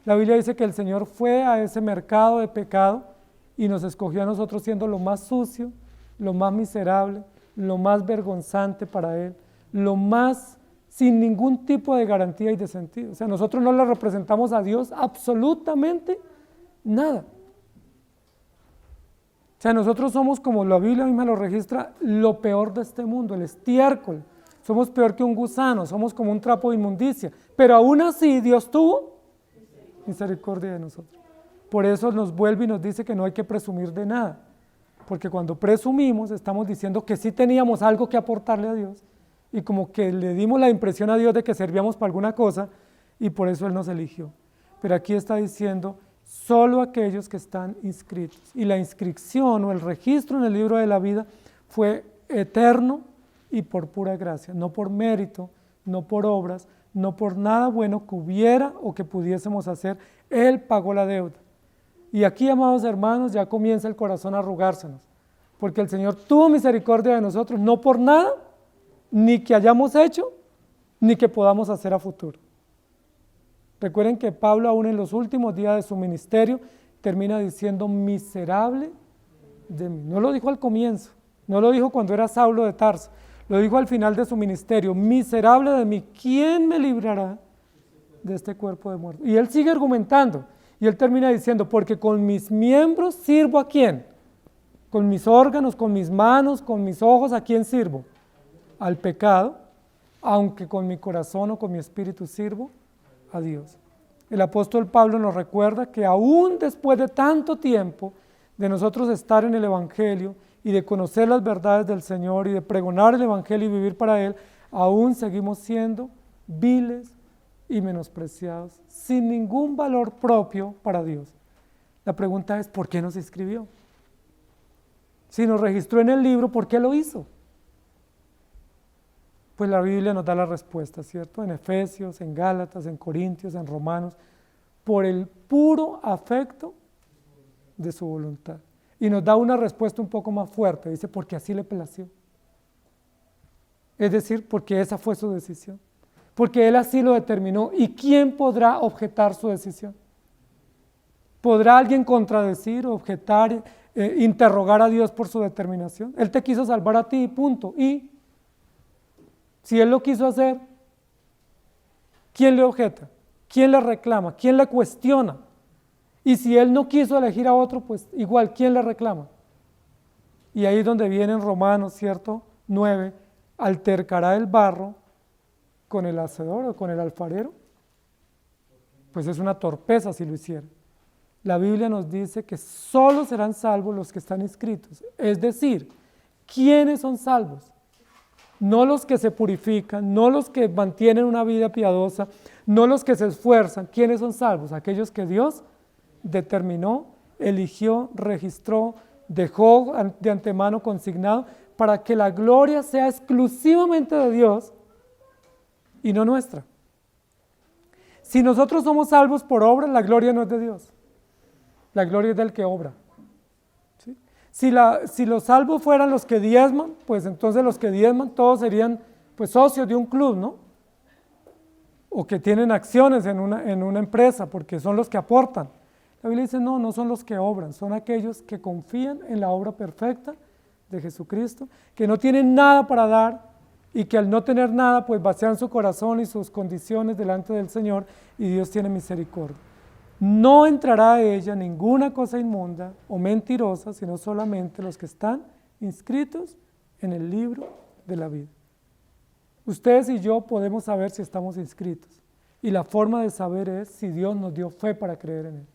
La Biblia dice que el Señor fue a ese mercado de pecado y nos escogió a nosotros siendo lo más sucio, lo más miserable, lo más vergonzante para Él, lo más sin ningún tipo de garantía y de sentido. O sea, nosotros no le representamos a Dios absolutamente nada. O sea, nosotros somos, como la Biblia misma lo registra, lo peor de este mundo, el estiércol. Somos peor que un gusano, somos como un trapo de inmundicia. Pero aún así Dios tuvo misericordia de nosotros. Por eso nos vuelve y nos dice que no hay que presumir de nada. Porque cuando presumimos estamos diciendo que sí teníamos algo que aportarle a Dios y como que le dimos la impresión a Dios de que servíamos para alguna cosa y por eso Él nos eligió. Pero aquí está diciendo solo aquellos que están inscritos. Y la inscripción o el registro en el libro de la vida fue eterno y por pura gracia, no por mérito, no por obras, no por nada bueno que hubiera o que pudiésemos hacer. Él pagó la deuda. Y aquí, amados hermanos, ya comienza el corazón a arrugársenos, porque el Señor tuvo misericordia de nosotros, no por nada, ni que hayamos hecho, ni que podamos hacer a futuro. Recuerden que Pablo, aún en los últimos días de su ministerio, termina diciendo miserable de mí. No lo dijo al comienzo, No lo dijo cuando era Saulo de Tarso, lo dijo al final de su ministerio: miserable de mí, ¿quién me librará de este cuerpo de muerte? Y él sigue argumentando, y él termina diciendo: porque con mis miembros sirvo ¿a quién? Con mis órganos, con mis manos, con mis ojos, ¿a quién sirvo? Al pecado, aunque con mi corazón o con mi espíritu sirvo a Dios. El apóstol Pablo nos recuerda que aún después de tanto tiempo de nosotros estar en el Evangelio y de conocer las verdades del Señor y de pregonar el Evangelio y vivir para Él, aún seguimos siendo viles y menospreciados, sin ningún valor propio para Dios. La pregunta es: ¿por qué nos inscribió? Si nos registró en el libro, ¿por qué lo hizo? Pues la Biblia nos da la respuesta, ¿cierto? En Efesios, en Gálatas, en Corintios, en Romanos, por el puro afecto de su voluntad. Y nos da una respuesta un poco más fuerte, dice: porque así le plació. Es decir, porque esa fue su decisión, porque Él así lo determinó. ¿Y quién podrá objetar su decisión? ¿Podrá alguien contradecir, objetar, interrogar a Dios por su determinación? Él te quiso salvar a ti, punto. Y si Él lo quiso hacer, ¿quién le objeta? ¿Quién le reclama? ¿Quién le cuestiona? Y si Él no quiso elegir a otro, pues igual, ¿quién le reclama? Y ahí es donde viene en Romanos, ¿cierto? 9, ¿altercará el barro con el hacedor o con el alfarero? Pues es una torpeza si lo hiciera. La Biblia nos dice que solo serán salvos los que están inscritos. Es decir, ¿quiénes son salvos? No los que se purifican, no los que mantienen una vida piadosa, no los que se esfuerzan. ¿Quiénes son salvos? Aquellos que Dios determinó, eligió, registró, dejó de antemano consignado para que la gloria sea exclusivamente de Dios y no nuestra. Si nosotros somos salvos por obra, la gloria no es de Dios, la gloria es del que obra. ¿Sí? Si los salvos fueran los que diezman, pues entonces los que diezman todos serían pues socios de un club, ¿no? O que tienen acciones en una empresa, porque son los que aportan. La Biblia dice: no, no son los que obran, son aquellos que confían en la obra perfecta de Jesucristo, que no tienen nada para dar y que al no tener nada, pues vacían su corazón y sus condiciones delante del Señor, y Dios tiene misericordia. No entrará a ella ninguna cosa inmunda o mentirosa, sino solamente los que están inscritos en el libro de la vida. Ustedes y yo podemos saber si estamos inscritos, y la forma de saber es si Dios nos dio fe para creer en Él.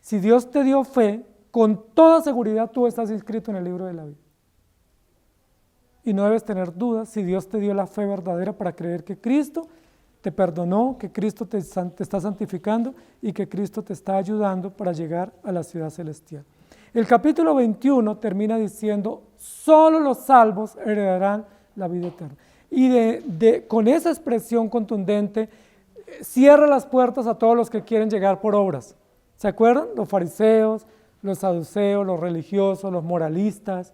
Si Dios te dio fe, con toda seguridad tú estás inscrito en el libro de la vida. Y no debes tener dudas si Dios te dio la fe verdadera para creer que Cristo te perdonó, que Cristo te está santificando y que Cristo te está ayudando para llegar a la ciudad celestial. El capítulo 21 termina diciendo: solo los salvos heredarán la vida eterna. Y con esa expresión contundente cierra las puertas a todos los que quieren llegar por obras. ¿Se acuerdan? Los fariseos, los saduceos, los religiosos, los moralistas,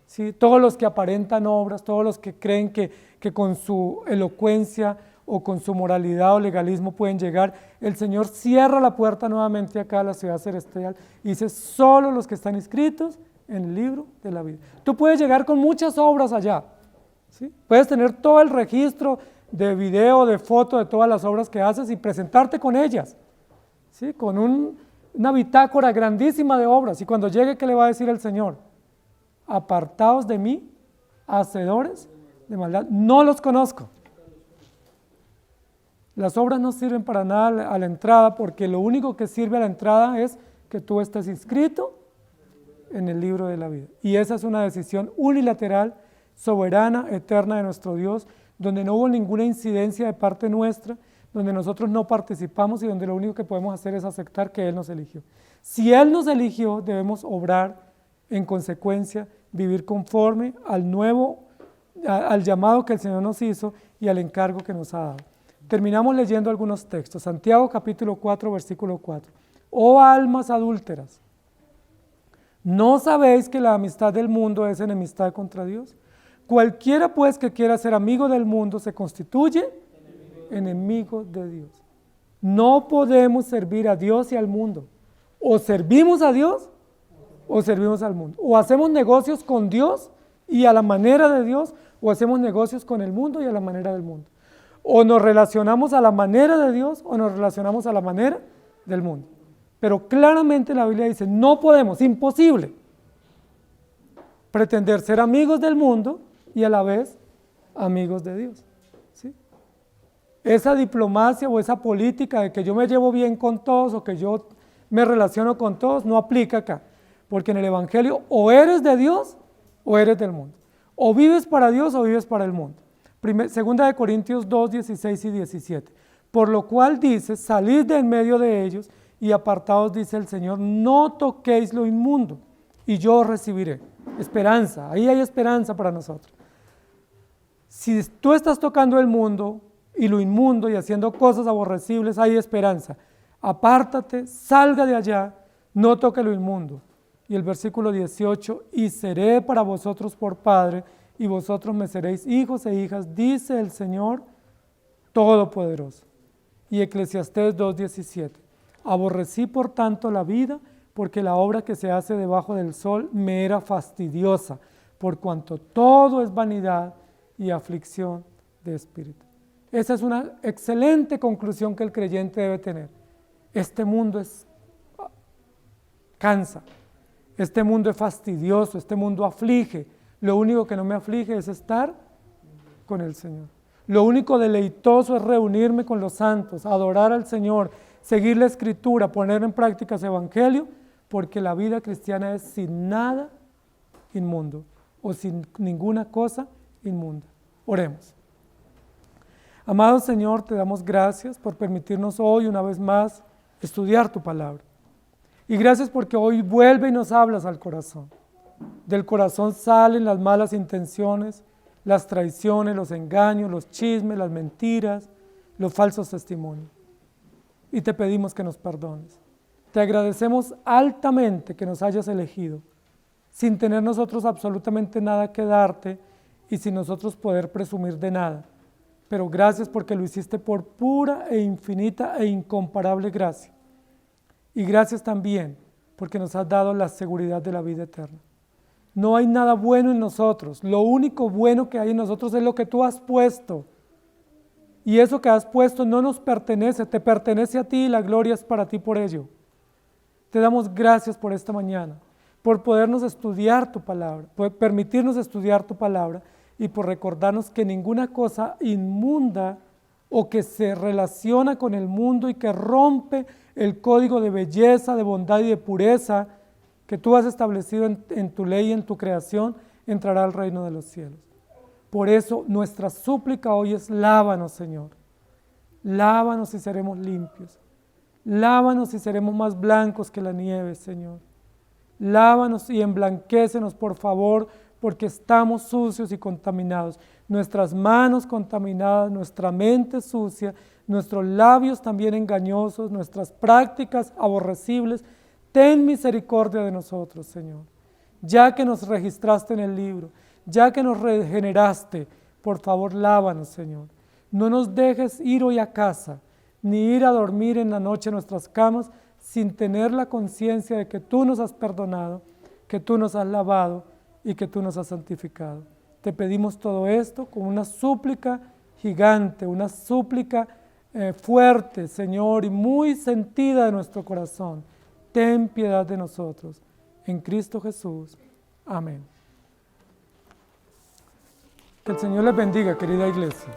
¿sí? Todos los que aparentan obras, todos los que creen que con su elocuencia o con su moralidad o legalismo pueden llegar. El Señor cierra la puerta nuevamente acá a la ciudad celestial y dice: solo los que están inscritos en el libro de la vida. Tú puedes llegar con muchas obras allá, ¿sí? Puedes tener todo el registro de video, de foto de todas las obras que haces y presentarte con ellas, ¿sí? Con una bitácora grandísima de obras. Y cuando llegue, ¿qué le va a decir el Señor? Apartaos de mí, hacedores de maldad, no los conozco. Las obras no sirven para nada a la entrada, porque lo único que sirve a la entrada es que tú estés inscrito en el libro de la vida. Y esa es una decisión unilateral, soberana, eterna de nuestro Dios, donde no hubo ninguna incidencia de parte nuestra, donde nosotros no participamos y donde lo único que podemos hacer es aceptar que Él nos eligió. Si Él nos eligió, debemos obrar en consecuencia, vivir conforme al llamado que el Señor nos hizo y al encargo que nos ha dado. Terminamos leyendo algunos textos. Santiago capítulo 4, versículo 4. Oh almas adúlteras, ¿no sabéis que la amistad del mundo es enemistad contra Dios? Cualquiera pues que quiera ser amigo del mundo se constituye enemigo de Dios. No podemos servir a Dios y al mundo. O servimos a Dios o servimos al mundo. O hacemos negocios con Dios y a la manera de Dios, o hacemos negocios con el mundo y a la manera del mundo. O nos relacionamos a la manera de Dios o nos relacionamos a la manera del mundo. Pero claramente la Biblia dice, no podemos, imposible, pretender ser amigos del mundo y a la vez amigos de Dios. ¿Sí? Esa diplomacia o esa política de que yo me llevo bien con todos o que yo me relaciono con todos no aplica acá. Porque en el Evangelio o eres de Dios o eres del mundo. O vives para Dios o vives para el mundo. Segunda de Corintios 2, 16 y 17. Por lo cual dice, salid de en medio de ellos y apartaos, dice el Señor, no toquéis lo inmundo y yo os recibiré. Esperanza, ahí hay esperanza para nosotros. Si tú estás tocando el mundo y lo inmundo y haciendo cosas aborrecibles, hay esperanza. Apártate, salga de allá, no toque lo inmundo. Y el versículo 18, y seré para vosotros por Padre, y vosotros me seréis hijos e hijas, dice el Señor Todopoderoso. Y Eclesiastés 2:17, aborrecí por tanto la vida, porque la obra que se hace debajo del sol me era fastidiosa, por cuanto todo es vanidad y aflicción de espíritu. Esa es una excelente conclusión que el creyente debe tener. Este mundo cansa, este mundo es fastidioso, este mundo aflige. Lo único que no me aflige es estar con el Señor. Lo único deleitoso es reunirme con los santos, adorar al Señor, seguir la Escritura, poner en práctica ese Evangelio, porque la vida cristiana es sin nada inmundo o sin ninguna cosa inmunda. Oremos. Amado Señor, te damos gracias por permitirnos hoy una vez más estudiar tu palabra. Y gracias porque hoy vuelve y nos hablas al corazón. Del corazón salen las malas intenciones, las traiciones, los engaños, los chismes, las mentiras, los falsos testimonios. Y te pedimos que nos perdones. Te agradecemos altamente que nos hayas elegido, sin tener nosotros absolutamente nada que darte y sin nosotros poder presumir de nada. Pero gracias porque lo hiciste por pura e infinita e incomparable gracia. Y gracias también porque nos has dado la seguridad de la vida eterna. No hay nada bueno en nosotros, lo único bueno que hay en nosotros es lo que tú has puesto. Y eso que has puesto no nos pertenece, te pertenece a ti y la gloria es para ti por ello. Te damos gracias por esta mañana, por podernos estudiar tu palabra, por permitirnos estudiar tu palabra y por recordarnos que ninguna cosa inmunda o que se relaciona con el mundo y que rompe el código de belleza, de bondad y de pureza que tú has establecido en tu ley y en tu creación, entrará al reino de los cielos. Por eso nuestra súplica hoy es lávanos, Señor. Lávanos y seremos limpios. Lávanos y seremos más blancos que la nieve, Señor. Lávanos y emblanquécenos, por favor, porque estamos sucios y contaminados. Nuestras manos contaminadas, nuestra mente sucia, nuestros labios también engañosos, nuestras prácticas aborrecibles. Ten misericordia de nosotros, Señor. Ya que nos registraste en el libro, ya que nos regeneraste, por favor, lávanos, Señor. No nos dejes ir hoy a casa, ni ir a dormir en la noche en nuestras camas, sin tener la conciencia de que tú nos has perdonado, que tú nos has lavado y que tú nos has santificado. Te pedimos todo esto con una súplica gigante, una súplica fuerte, Señor, y muy sentida de nuestro corazón. Ten piedad de nosotros. En Cristo Jesús. Amén. Que el Señor les bendiga, querida iglesia.